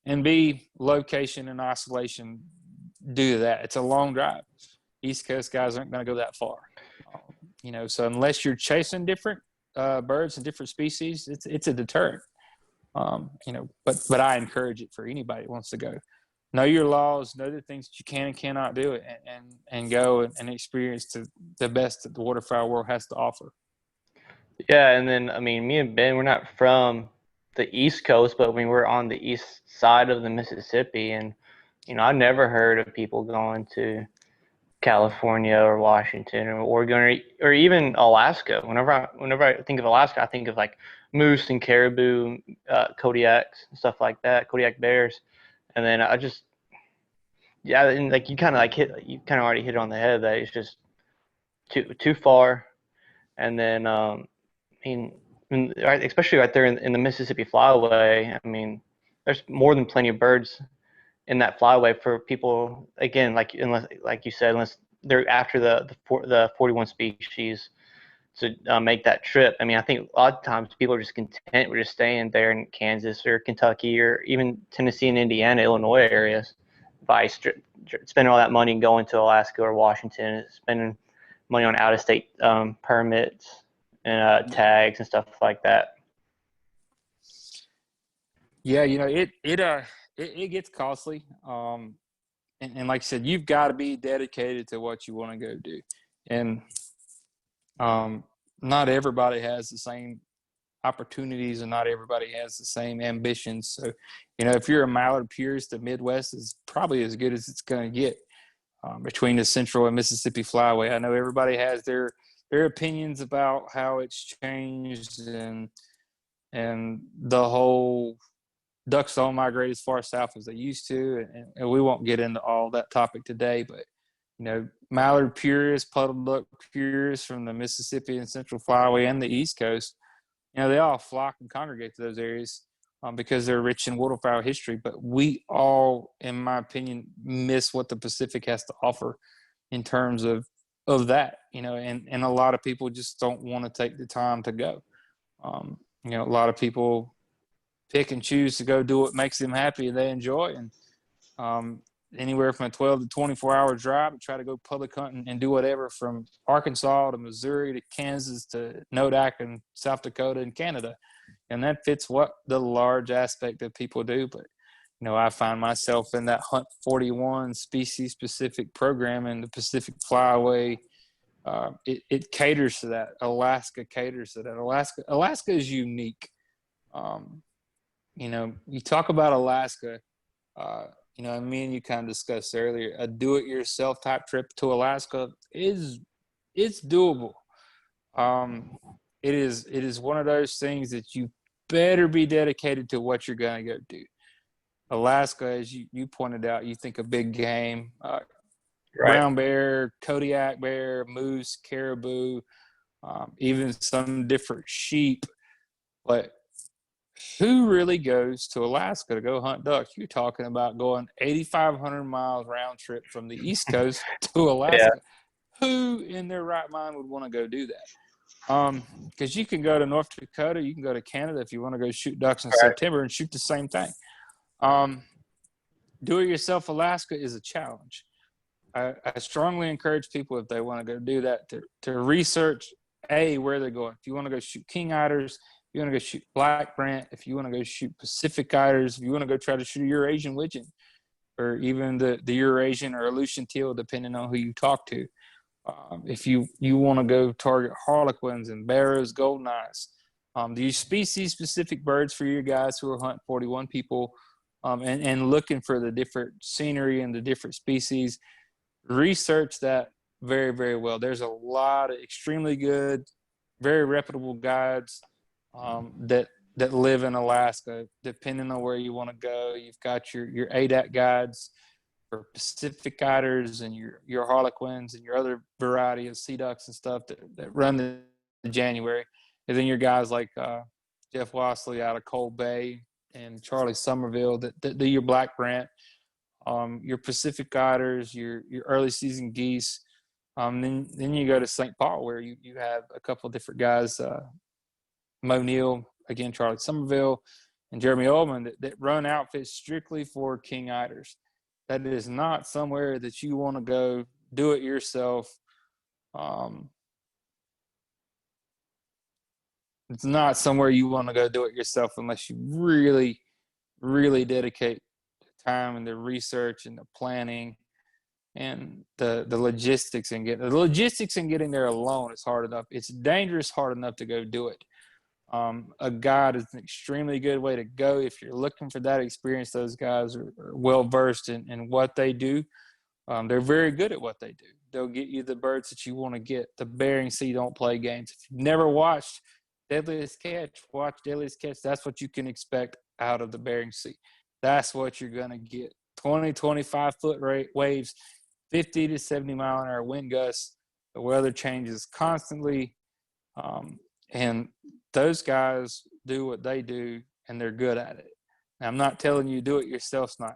and B, location and isolation due to that. It's a long drive. East Coast guys aren't going to go that far. So unless you're chasing different birds and different species, it's a deterrent. But I encourage it for anybody who wants to go. Know your laws, know the things that you can and cannot do, and go and experience the best that the waterfowl world has to offer. Yeah, and then, me and Ben, we're not from the East Coast, but we're on the east side of the Mississippi, and, I never heard of people going to California or Washington or Oregon or even Alaska. Whenever I think of Alaska, I think of like moose and caribou, Kodiaks and stuff like that, Kodiak bears. And then and like you kind of already hit it on the head that it's just too far. And then, especially right there in the Mississippi Flyway, there's more than plenty of birds in that flyway for people. Again, unless you said, unless they're after the 41 species to make that trip. I think a lot of times people are just content with just staying there in Kansas or Kentucky or even Tennessee and Indiana, Illinois areas by spending all that money going to Alaska or Washington, spending money on out-of-state permits and tags and stuff like that. Yeah, it gets costly. And like I said, you've got to be dedicated to what you want to go do. And not everybody has the same opportunities, and not everybody has the same ambitions. So, if you're a mallard purist, the Midwest is probably as good as it's going to get between the Central and Mississippi Flyway. I know everybody has their opinions about how it's changed and the whole ducks don't migrate as far south as they used to, and we won't get into all that topic today. But mallard purists, puddle duck purists from the Mississippi and Central Flyway and the East Coast, they all flock and congregate to those areas because they're rich in waterfowl history. But we all, in my opinion, miss what the Pacific has to offer in terms of that, and a lot of people just don't want to take the time to go. A lot of people pick and choose to go do what makes them happy and they enjoy. And anywhere from a 12 to 24-hour drive to try to go public hunting and do whatever from Arkansas to Missouri to Kansas to Nodak and South Dakota and Canada. And that fits what the large aspect of people do. But, I find myself in that Hunt 41 species-specific program in the Pacific Flyway. It caters to that. Alaska caters to that. Alaska is unique. You talk about Alaska, me and you kind of discussed earlier, a do-it-yourself type trip to Alaska it's doable. It is one of those things that you better be dedicated to what you're going to go do. Alaska, as you pointed out, you think of big game, Right. brown bear, Kodiak bear, moose, caribou, even some different sheep. But who really goes to Alaska to go hunt ducks? You're talking about going 8,500 miles round trip from the East Coast to Alaska. Yeah. Who in their right mind would want to go do that? Because you can go to North Dakota, you can go to Canada if you want to go shoot ducks in September and shoot the same thing. Do-it-yourself Alaska is a challenge. I strongly encourage people, if they want to go do that, to research, where they're going. If you want to go shoot king eiders, if you want to go shoot black brant, if you want to go shoot Pacific eiders, if you want to go try to shoot a Eurasian widgeon, or even the Eurasian or Aleutian teal, depending on who you talk to. If you want to go target harlequins and barrows, golden eyes, these species-specific birds for your guys who are Hunt 41 people, and looking for the different scenery and the different species, research that very, very well. There's a lot of extremely good, very reputable guides that live in Alaska, depending on where you want to go. You've got your ADAC guides for Pacific eiders and your harlequins and your other variety of sea ducks and stuff that run in January. And then your guys like Jeff Wassley out of Cold Bay and Charlie Somerville that do your black brant, your Pacific eiders, your early season geese. Then you go to St. Paul, where you have a couple of different guys, Mo Neal, again, Charlie Somerville, and Jeremy Ullman that run outfits strictly for king eiders. That is not somewhere that you want to go do it yourself. It's not somewhere you want to go do it yourself unless you really, really dedicate the time and the research and the planning and the logistics and getting there alone is hard enough. It's dangerous hard enough to go do it. A guide is an extremely good way to go if you're looking for that experience. Those guys are well versed in what they do. They're very good at what they do. They'll get you the birds that you want to get. The Bering Sea don't play games. If you've never watched Deadliest Catch, watch Deadliest Catch. That's what you can expect out of the Bering Sea. That's what you're going to get. 20, 25-foot waves, 50 to 70 mile an hour wind gusts. The weather changes constantly. And those guys do what they do, and they're good at it. Now, I'm not telling you do it yourself's not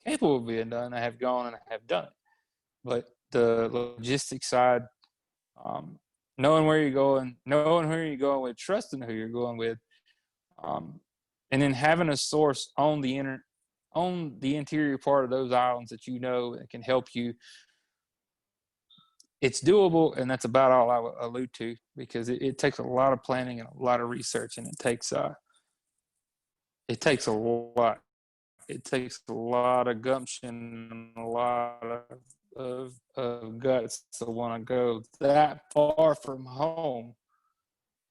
capable of being done. I have gone and I have done it. But the logistics side, knowing where you're going with, trusting who you're going with, and then having a source on the interior part of those islands that that can help you. It's doable, and that's about all I would allude to, because it takes a lot of planning and a lot of research, and it takes a lot. It takes a lot of gumption and a lot of guts to want to go that far from home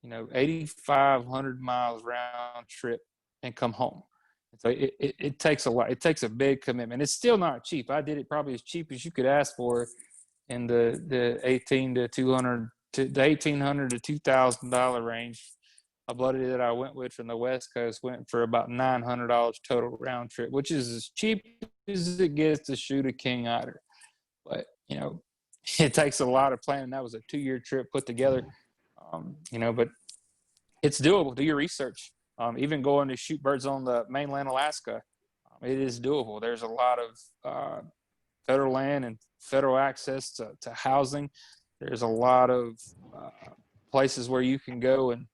8,500 miles round trip and come home. So it takes a lot. It takes a big commitment. It's still not cheap. I did it probably as cheap as you could ask for in the 1800 to $2,000 range. A buddy that I went with from the West Coast went for about $900 total round trip, which is as cheap as it gets to shoot a king otter. But it takes a lot of planning. That was a 2-year trip put together. But it's doable. Do your research. Even going to shoot birds on the mainland Alaska, it is doable. There's a lot of federal land and federal access to housing. There's a lot of places where you can go and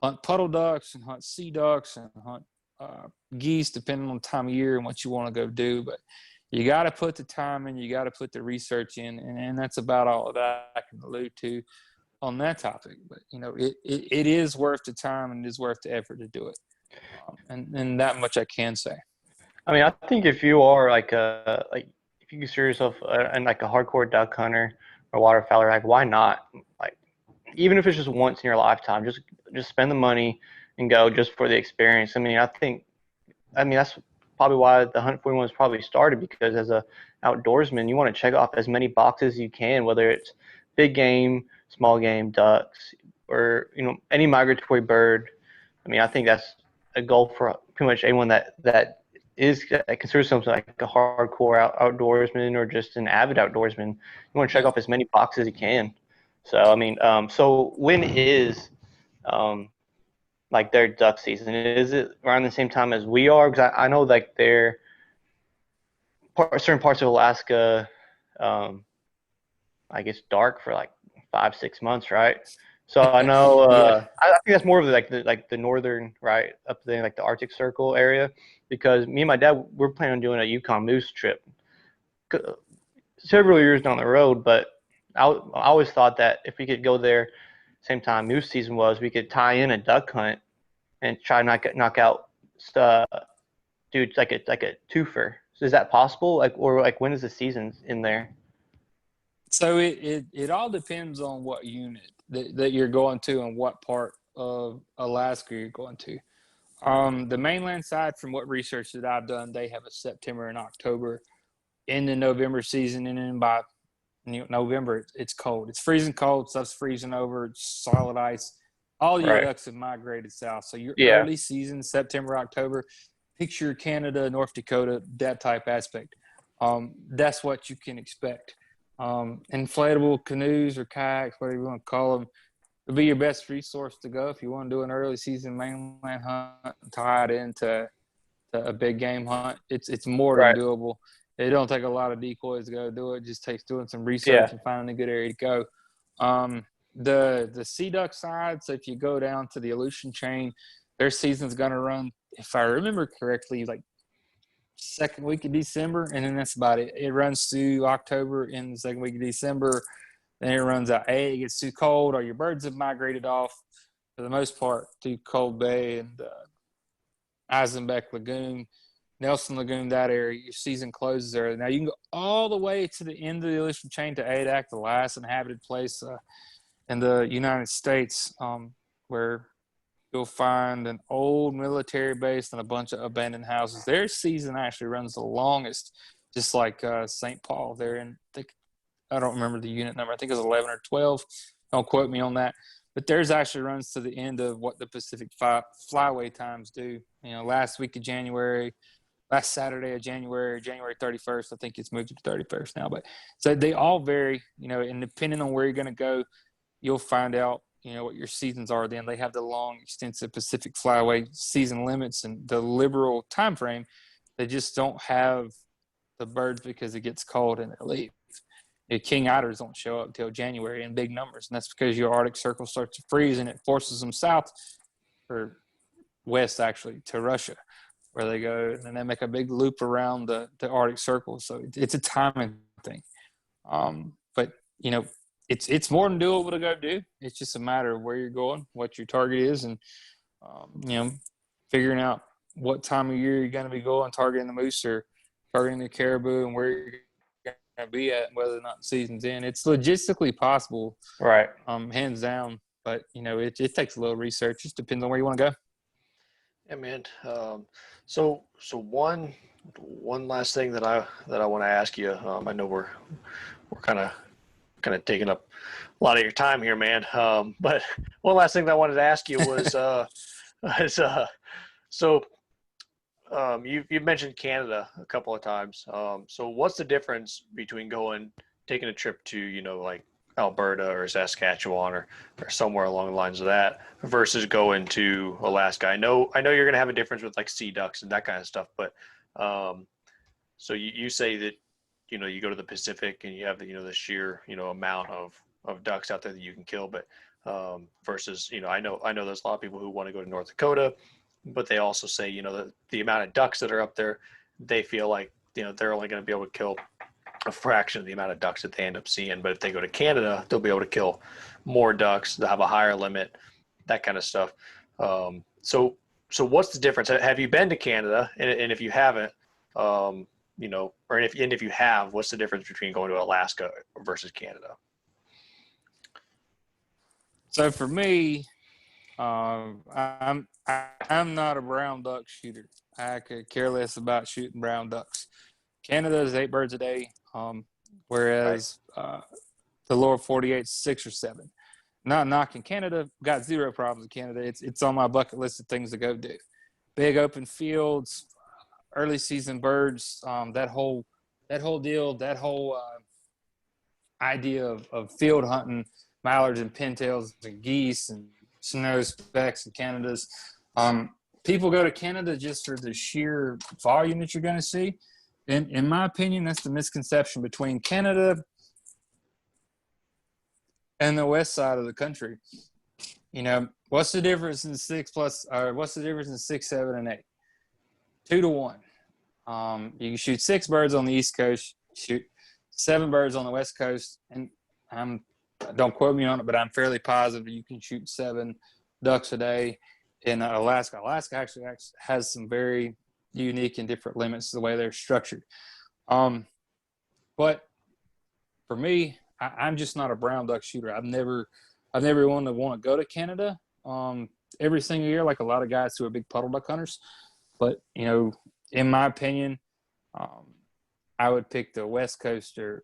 hunt puddle ducks and hunt sea ducks and hunt geese, depending on the time of year and what you want to go do. But you got to put the time in, you got to put the research in, and that's about all that I can allude to on that topic. But it is worth the time and it is worth the effort to do it, and that much I can say. I mean, I think if you are if you consider yourself a hardcore duck hunter or waterfowler, like, why not? Like, even if it's just once in your lifetime, just spend the money and go just for the experience. I mean, that's probably why the Hunt 41 was probably started, because as a outdoorsman, you want to check off as many boxes as you can, whether it's big game, small game, ducks, or any migratory bird. I mean, I think that's a goal for pretty much anyone that considers themselves like a hardcore outdoorsman or just an avid outdoorsman. You want to check off as many boxes as you can. So I mean, so when is like their duck season? Is it around the same time as we are? Because I know like certain parts of Alaska, I guess dark for like 5-6 months, right? So I know I think that's more of the northern, right, up there, like the Arctic Circle area, because me and my dad, we're planning on doing a Yukon moose trip several years down the road. But I always thought that if we could go there same time moose season was, we could tie in a duck hunt and try to knock out dude like a twofer. So is that possible? Or when is the season in there? So it all depends on what unit that you're going to and what part of Alaska you're going to. The mainland side, from what research that I've done, they have a September and October in the November season, and then by November it's cold. It's freezing cold, stuff's freezing over, it's solid ice. All your ducks have migrated south. So your early season, September, October, picture Canada, North Dakota, that type aspect. That's what you can expect. Inflatable canoes or kayaks, whatever you want to call them, would be your best resource to go if you want to do an early season mainland hunt and tie it into a big game hunt. It's more than doable. It don't take a lot of decoys to go do it. It just takes doing some research and finding a good area to go. The sea duck side, so if you go down to the Aleutian chain, their season's going to run, if I remember correctly, like second week of December, and then that's about it. It runs through October in the second week of December. Then it runs out. It gets too cold, or your birds have migrated off, for the most part, to Cold Bay and Eisenbeck Lagoon, Nelson Lagoon, that area. Your season closes there. Now you can go all the way to the end of the Aleutian chain to Adak, the last inhabited place in the United States, where you'll find an old military base and a bunch of abandoned houses. Their season actually runs the longest, just like St. Paul. They're in, I don't remember the unit number. I think it was 11 or 12. Don't quote me on that. But theirs actually runs to the end of what the Pacific Flyway times do. Last week of January, last Saturday of January 31st. I think it's moved to the 31st now. But so they all vary, and depending on where you're going to go, you'll find out, what your seasons are then. They have the long, extensive Pacific Flyway season limits and the liberal time frame. They just don't have the birds because it gets cold and they leave. The king otters don't show up until January in big numbers, and that's because your Arctic Circle starts to freeze and it forces them south, or west actually, to Russia, where they go and then they make a big loop around the Arctic Circle. So it's a timing thing. But it's more than doable to go do. It's just a matter of where you're going, what your target is, and figuring out what time of year you're going to be going, targeting the moose or targeting the caribou, and where you're going to be at, and whether or not the season's in. It's logistically possible, right? Hands down. but it takes a little research. Just depends on where you want to go. Yeah, man. So one last thing that I want to ask you. I know we're kind of taking up a lot of your time here, man. But one last thing that I wanted to ask you was, you mentioned Canada a couple of times. So what's the difference between taking a trip to, like Alberta or Saskatchewan or somewhere along the lines of that versus going to Alaska? I know you're going to have a difference with like sea ducks and that kind of stuff, but so you say that, you go to the Pacific and you have the sheer, amount of ducks out there that you can kill, but versus, I know there's a lot of people who want to go to North Dakota, but they also say, the amount of ducks that are up there, they feel like, they're only going to be able to kill a fraction of the amount of ducks that they end up seeing. But if they go to Canada, they'll be able to kill more ducks. They'll have a higher limit, that kind of stuff. So what's the difference? Have you been to Canada? And if you haven't, or if you have, what's the difference between going to Alaska versus Canada? So for me, I'm not a brown duck shooter. I could care less about shooting brown ducks. Canada is 8 birds a day, whereas the lower 48 is 6 or 7. Not knocking Canada, got zero problems with Canada. It's on my bucket list of things to go do. Big open fields, early season birds, that whole deal, that whole idea of field hunting, mallards and pintails and geese and snow specks and Canadas. People go to Canada just for the sheer volume that you're going to see. And in my opinion, that's the misconception between Canada and the west side of the country. What's the difference in 6, 7, and 8? 2 to 1. You can shoot 6 birds on the East Coast, shoot 7 birds on the West Coast, and don't quote me on it, but I'm fairly positive you can shoot 7 ducks a day in Alaska. Alaska actually has some very unique and different limits to the way they're structured. But for me, I'm just not a brown duck shooter. I've never wanted to want to go to Canada every single year, like a lot of guys who are big puddle duck hunters. But in my opinion, I would pick the West Coast because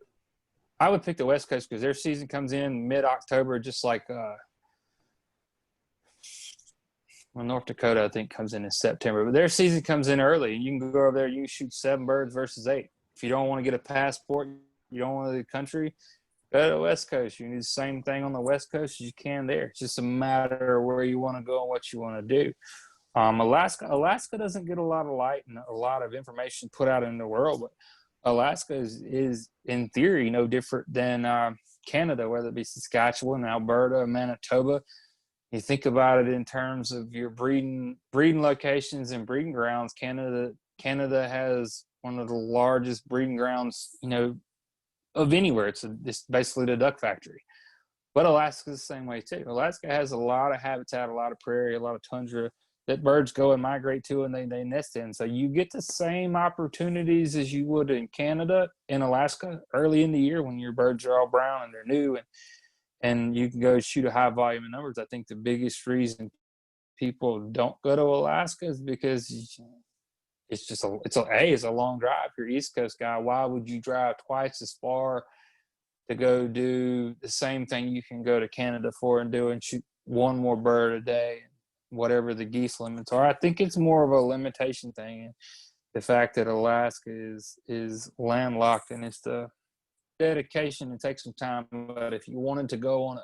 their season comes in mid-October, just like North Dakota, I think, comes in September. But their season comes in early. You can go over there, you can shoot 7 birds versus 8. If you don't want to get a passport, you don't want to leave the country, go to the West Coast. You can do the same thing on the West Coast as you can there. It's just a matter of where you want to go and what you want to do. Alaska doesn't get a lot of light and a lot of information put out in the world, but Alaska is in theory no different than Canada, whether it be Saskatchewan, Alberta, Manitoba. You think about it in terms of your breeding locations and breeding grounds. Canada has one of the largest breeding grounds, of anywhere. It's basically the duck factory. But Alaska's the same way too. Alaska has a lot of habitat, a lot of prairie, a lot of tundra that birds go and migrate to and they nest in. So you get the same opportunities as you would in Canada and Alaska early in the year when your birds are all brown and they're new and you can go shoot a high volume of numbers. I think the biggest reason people don't go to Alaska is because it's a long drive. If you're an East Coast guy, why would you drive twice as far to go do the same thing you can go to Canada for and shoot 1 more bird a day, whatever the geese limits are? I think it's more of a limitation thing. And the fact that Alaska is landlocked and it's the dedication and take some time. But if you wanted to go on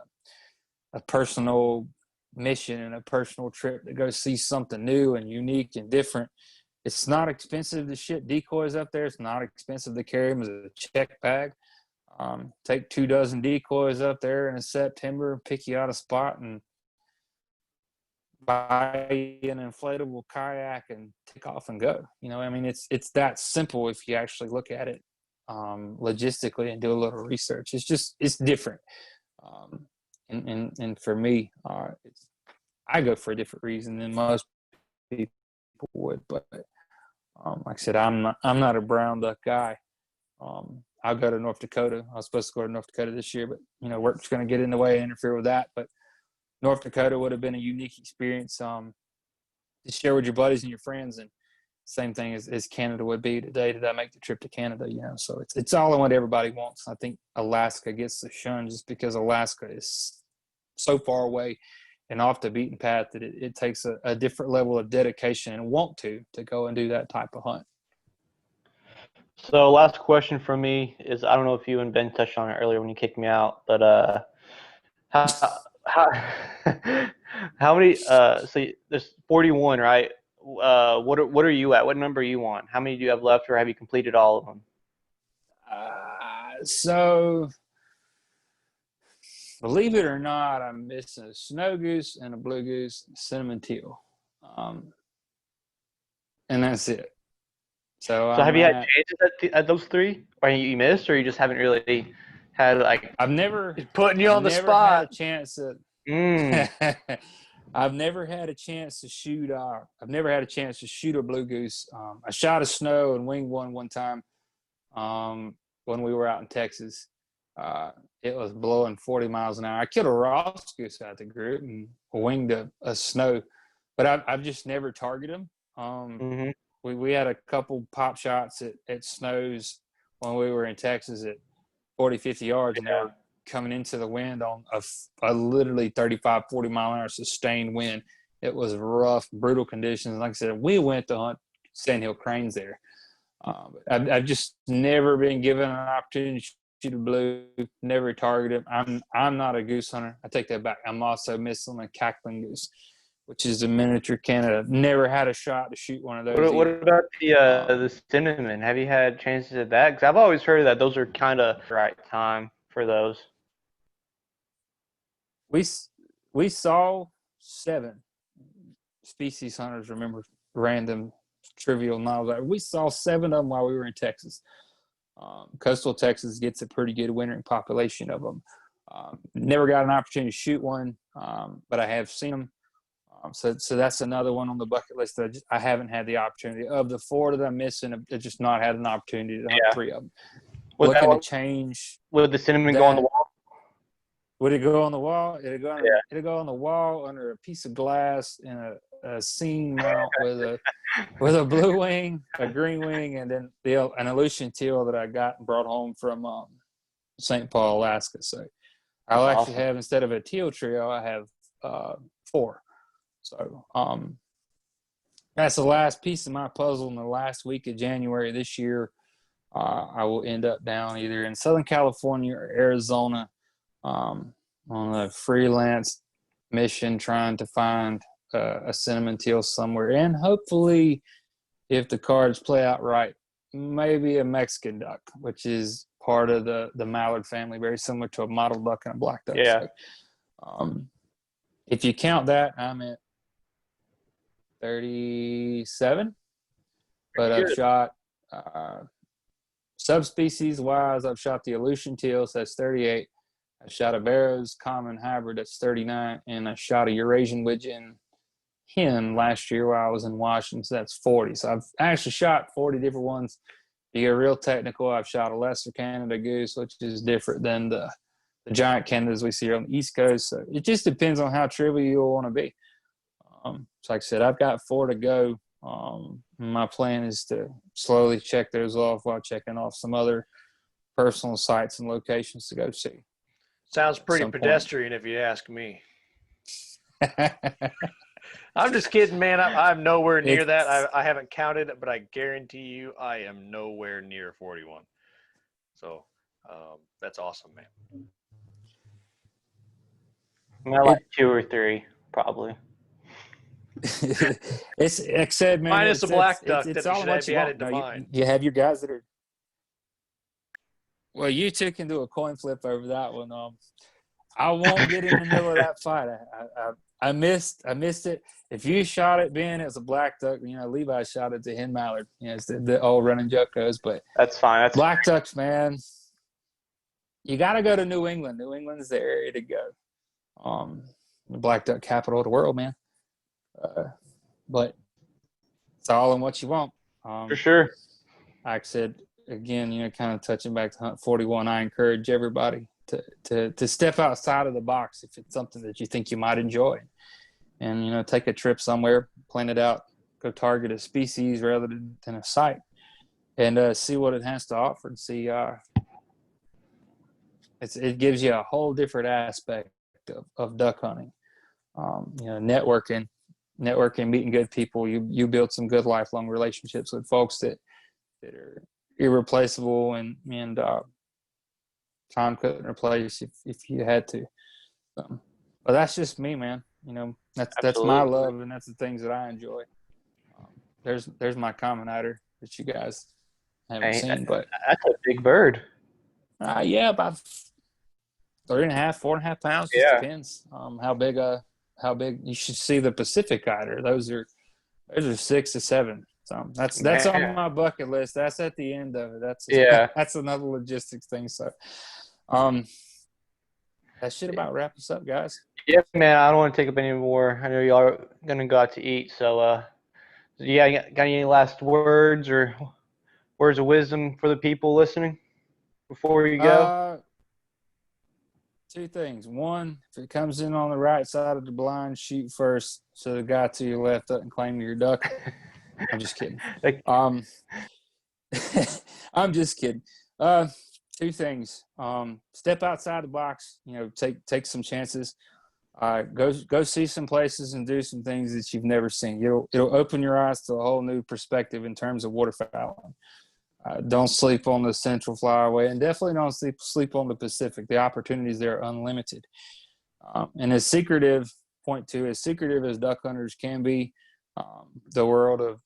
a personal mission and a personal trip to go see something new and unique and different, it's not expensive to ship decoys up there. It's not expensive to carry them as a check bag. Take 2 dozen decoys up there in September, pick you out a spot and buy an inflatable kayak and take off and go. It's that simple if you actually look at it logistically and do a little research. It's different. And for me, I go for a different reason than most people would. But like I said, I'm not a brown duck guy. I'll go to North Dakota. I was supposed to go to North Dakota this year, but work's going to get in the way and interfere with that. But North Dakota would have been a unique experience to share with your buddies and your friends. And same thing as Canada would be today. Did I make the trip to Canada? So it's all in what everybody wants. I think Alaska gets the shun just because Alaska is so far away and off the beaten path that it takes a different level of dedication and want to go and do that type of hunt. So last question from me is, I don't know if you and Ben touched on it earlier when you kicked me out, but how how many so there's 41, right? What are you at? What number are you on? How many do you have left, or have you completed all of them? So believe it or not, I'm missing a snow goose and a blue goose, cinnamon teal, and that's it. So have you had chances at those three, or you missed, or you just haven't really had like? I've never putting you on the spot. Had a chance at, Mm. I've never had a chance to shoot. I've never had a chance to shoot a blue goose. I shot a snow and winged one time when we were out in Texas. It was blowing 40 miles an hour. I killed a Ross goose out the group and winged a snow, but I've just never targeted them. Mm-hmm. We had a couple pop shots at snows when we were in Texas at 40, 50 yards, and they were coming into the wind on a literally 35, 40 mile an hour sustained wind. It was rough, brutal conditions. Like I said, we went to hunt sandhill cranes there. I've just never been given an opportunity to shoot a blue, never targeted. I'm not a goose hunter. I take that back. I'm also missing a cackling goose, which is a miniature Canada. Never had a shot to shoot one of those. What about the cinnamon? Have you had chances at that? Because I've always heard that those are kind of the right time for those. We saw 7 species hunters. Remember random trivial knowledge. We saw 7 of them while we were in Texas. Coastal Texas gets a pretty good wintering population of them. Never got an opportunity to shoot one, but I have seen them. So that's another one on the bucket list that I haven't had the opportunity. Of the 4 that I'm missing, I've just not had an opportunity to hunt 3 of them. Looking to change. Would the cinnamon go on the wall? Would it go on the wall? It'd go on the wall under a piece of glass in a seam mount with a blue wing, a green wing, and then an Aleutian teal that I got and brought home from St. Paul, Alaska. So I'll actually have, instead of a teal trio, I have 4. So that's the last piece of my puzzle. In the last week of January this year, I will end up down either in Southern California or Arizona on a freelance mission trying to find a cinnamon teal somewhere. And hopefully, if the cards play out right, maybe a Mexican duck, which is part of the mallard family, very similar to a mottled duck and a black duck. Yeah. So, if you count that, I'm at 37, but I've shot subspecies wise, I've shot the Aleutian teal, so that's 38. I shot a Barrow's common hybrid, that's 39, and I shot a Eurasian widgeon hen last year while I was in Washington, so that's 40. So I've actually shot 40 different ones. To get real technical, I've shot a lesser Canada goose, which is different than the giant Canadas we see here on the East Coast. So it just depends on how trivial you want to be. So like I said, I've got 4 to go. My plan is to slowly check those off while checking off some other personal sites and locations to go see. Sounds pretty pedestrian if you ask me. I'm just kidding, man. I'm nowhere near that. I haven't counted it, but I guarantee you I am nowhere near 41. So that's awesome, man. I like 2 or 3, probably. It's like I said, man. Minus a black duck it's that all what you added want. to mine. You have your guys that are. Well, you 2 can do a coin flip over that one. I won't get in the middle of that fight. I missed it. If you shot it, Ben, as a black duck, Levi shot it to hen mallard. It's the old running joke goes, but that's fine. That's black ducks, man. You got to go to New England. New England's the area to go. The black duck capital of the world, man. But it's all in what you want. For sure. Like I said, again, kind of touching back to Hunt 41, I encourage everybody to step outside of the box if it's something that you think you might enjoy, and take a trip somewhere, plan it out, go target a species rather than a site, and see what it has to offer, and see it gives you a whole different aspect of duck hunting. Networking, meeting good people. You build some good lifelong relationships with folks that are irreplaceable, and time couldn't replace if you had to. But that's just me, man. That's my love, and that's the things that I enjoy. There's my common hider that you guys haven't seen, but that's a big bird. Yeah, about 3.5, 4.5 pounds. Just depends how big. You should see the Pacific hider. Those are 6 to 7. So that's on my bucket list. That's at the end of it. That's another logistics thing. So, that should about wrap us up, guys. Yeah, man. I don't want to take up any more. I know y'all are gonna go out to eat. So, got any last words or words of wisdom for the people listening before you go? 2 things. One, if it comes in on the right side of the blind, shoot first so the guy to your left doesn't claim your duck. I'm just kidding. I'm just kidding. 2 things. Step outside the box. Take some chances. Go see some places and do some things that you've never seen. It'll open your eyes to a whole new perspective in terms of waterfowling. Don't sleep on the Central Flyway, and definitely don't sleep on the Pacific. The opportunities there are unlimited. And as secretive as duck hunters can be, the world of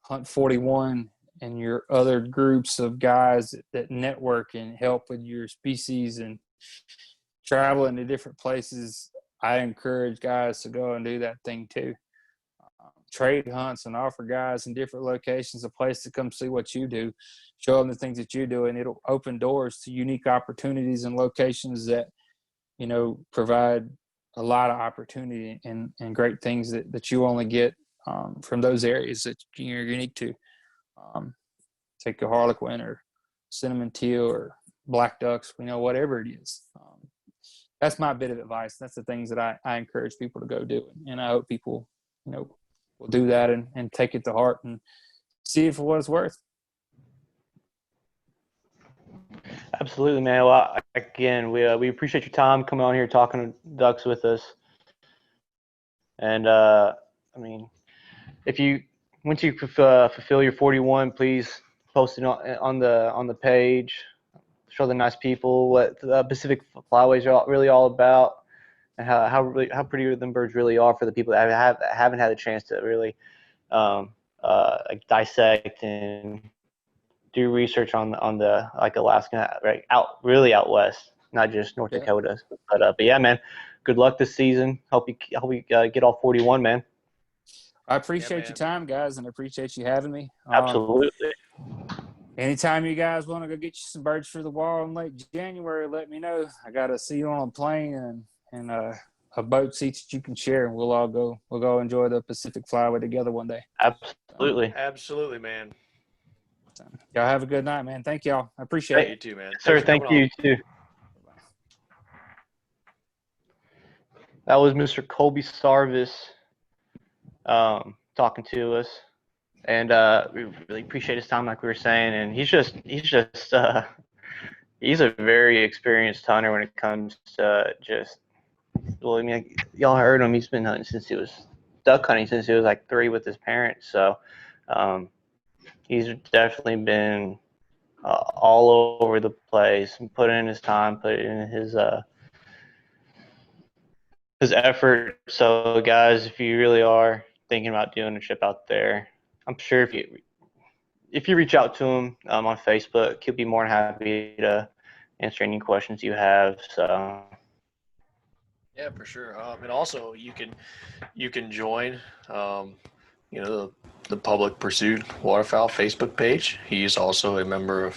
Hunt 41 and your other groups of guys that network and help with your species and travel into different places, I encourage guys to go and do that thing too. Trade hunts and offer guys in different locations a place to come see what you do, show them the things that you do, and it'll open doors to unique opportunities and locations that provide a lot of opportunity and great things that you only get from those areas that you're unique to. Take a harlequin or cinnamon teal or black ducks, whatever it is. That's my bit of advice. That's the things that I encourage people to go do, and I hope people will do that and take it to heart and see it for what it's worth. Absolutely, man. Well, again, we appreciate your time coming on here talking ducks with us. And once you fulfill your 41, please post it on the page. Show the nice people what the Pacific Flyways are really all about, and how pretty them birds really are for the people that haven't had a chance to really dissect and do research on the Alaska, right out west, not just North Dakota. But yeah, man, good luck this season. Hope you get all 41, man. I appreciate your time, guys, and I appreciate you having me. Absolutely. Anytime you guys want to go get you some birds for the wall in late January, let me know. I got a seat on a plane and a boat seat that you can share, and we'll go enjoy the Pacific Flyway together one day. Absolutely. Absolutely, man. Y'all have a good night, man. Thank y'all. I appreciate it. You too, man. Sir, thank you too. That was Mr. Colby Sarvis talking to us. And we really appreciate his time, like we were saying. And he's a very experienced hunter when it comes to y'all heard him. He's been hunting duck hunting since he was like 3 with his parents. So he's definitely been all over the place and put in his time, put in his effort. So guys, if you really are thinking about doing a trip out there, I'm sure if you reach out to him on Facebook, he'll be more than happy to answer any questions you have. So yeah, for sure. And also you can join the Public Pursuit Waterfowl Facebook page. He's also a member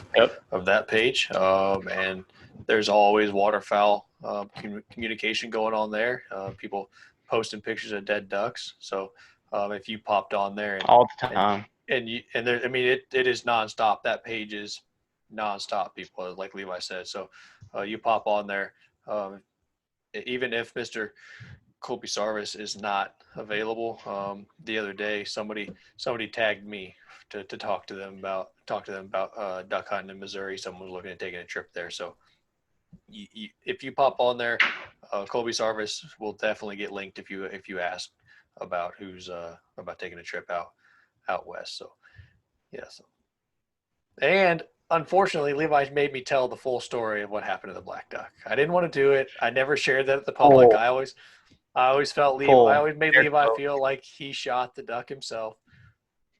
of that page. And there's always waterfowl communication going on there. People posting pictures of dead ducks. So if you popped on there all the time, and there, it is nonstop. That page is nonstop people, like Levi said. So you pop on there. Even if Mr. Colby Sarvis is not available, the other day somebody tagged me to talk to them about duck hunting in Missouri. Someone was looking at taking a trip there. So if you pop on there, Colby Sarvis will definitely get linked if you ask about who's about taking a trip out west. So yes. And unfortunately, Levi made me tell the full story of what happened to the black duck. I didn't want to do it. I never shared that at the public. I always felt Levi. I always made Levi feel like he shot the duck himself,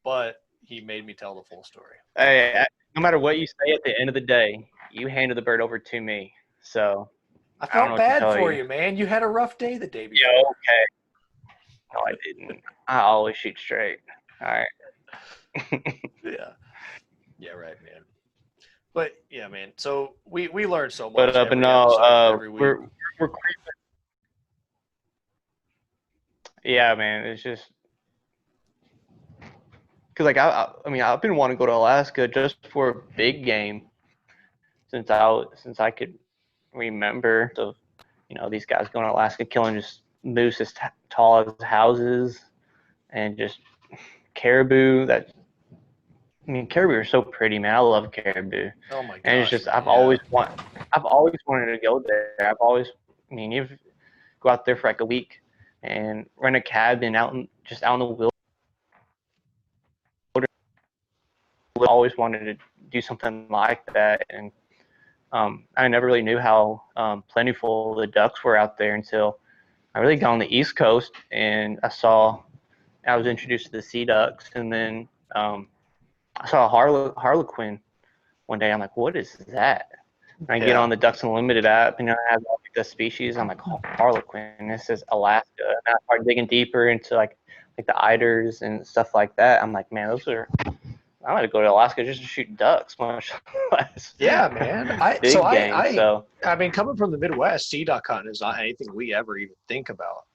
but he made me tell the full story. Hey, no matter what you say, at the end of the day, you handed the bird over to me. So I felt bad for you, man. You had a rough day the day before. Yeah, okay. No, I didn't. I always shoot straight. All right. Yeah, right, man. But yeah, man. So we learned so much. But every week. we're creeping. Yeah, man. It's just because like I mean I've been wanting to go to Alaska just for big game since I could remember. So these guys going to Alaska killing just moose as tall as houses and just caribou. Caribou are so pretty, man. I love caribou. Oh my gosh. And it's just I've always wanted to go there. You go out there for like a week and rent a cabin out in the wilderness. I always wanted to do something like that, and I never really knew how plentiful the ducks were out there until I really got on the East Coast and I was introduced to the sea ducks, and then I saw a harlequin one day. I'm like, what is that? And I get on the Ducks Unlimited app, and it has all the species. I'm like, harlequin. This is Alaska. And I started digging deeper into like the eiders and stuff like that. I'm like, man, I'm gonna go to Alaska just to shoot ducks, much less. Yeah, man. I mean, coming from the Midwest, sea duck hunting is not anything we ever even think about.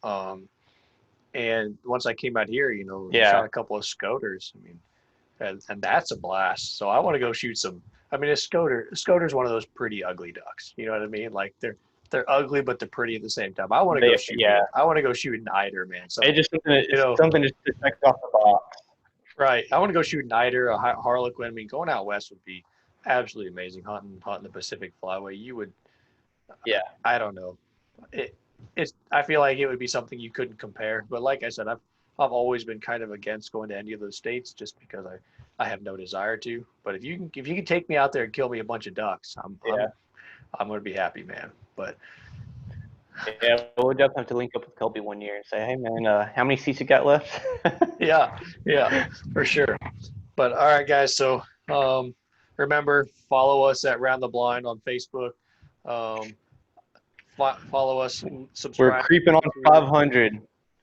And once I came out here, shot a couple of scoters. I mean, and that's a blast. So I want to go shoot some. I mean, a scoter's one of those pretty ugly ducks. You know what I mean? Like they're ugly, but they're pretty at the same time. I want to go shoot. Yeah. I want to go shoot an eider, man. It's just something just to check off the box. Right. I want to go shoot an eider, a harlequin. I mean, going out west would be absolutely amazing. Hunting the Pacific Flyway, you would. Yeah. I don't know. I feel like it would be something you couldn't compare. But like I said, I've always been kind of against going to any of those states just because I have no desire to. But if you can take me out there and kill me a bunch of ducks, I'm going to be happy, man. But yeah, we'll definitely have to link up with Colby one year and say, hey, man, how many seats you got left? yeah, for sure. But all right, guys. So remember, follow us at Round the Blind on Facebook. Follow us, subscribe. We're creeping on 500,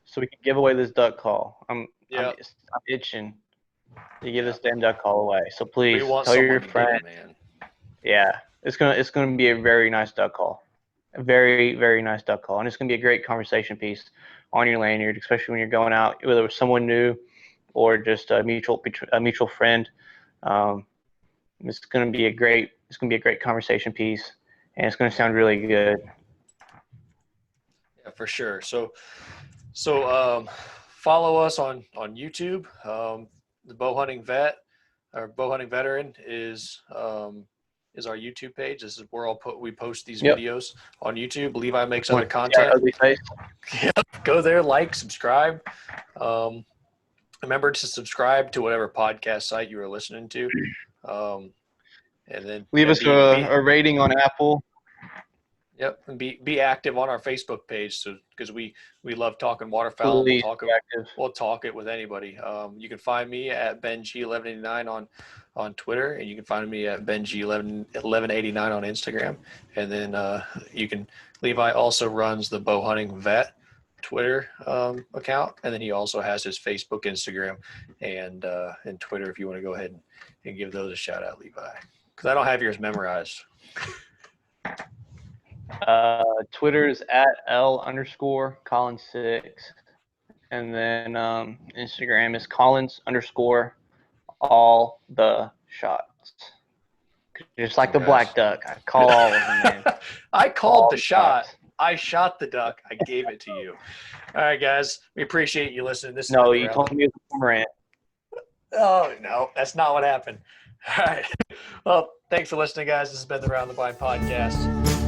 so we can give away this duck call. I'm itching to give this damn duck call away. So please tell your friend. Man. Yeah, it's gonna be a very nice duck call. A very, very nice duck call. And it's going to be a great conversation piece on your lanyard, especially when you're going out, whether it's someone new or just a mutual friend. It's going to be a great conversation piece, and it's going to sound really good. Yeah, for sure. So follow us on YouTube. The Bow Hunting Vet, or Bow Hunting Veteran is our YouTube page. This is where we post these videos on YouTube. Levi makes other content. Ugly face. Yep. Go there, like, subscribe. Remember to subscribe to whatever podcast site you are listening to. And then leave us a rating on Apple. Yep, and be active on our Facebook page, so because we love talking waterfowl. We'll talk it with anybody. You can find me at BenG1189 on Twitter, and you can find me at BenG1189 on Instagram. And then Levi also runs the Bow Hunting Vet Twitter account, and then he also has his Facebook, Instagram, and Twitter. If you want to go ahead and give those a shout out, Levi, because I don't have yours memorized. Twitter's at L_Collins6, and then Instagram is Collins_all the shots. Just like the Congrats. black duck. I call all of them, man. I called the shot. shots. I shot the duck. I gave it to you. All right, guys. We appreciate you listening. This has No, been the you Round told me it was a cormorant. Oh, no, that's not what happened. All right. Well, thanks for listening, guys. This has been the Round the Blind podcast.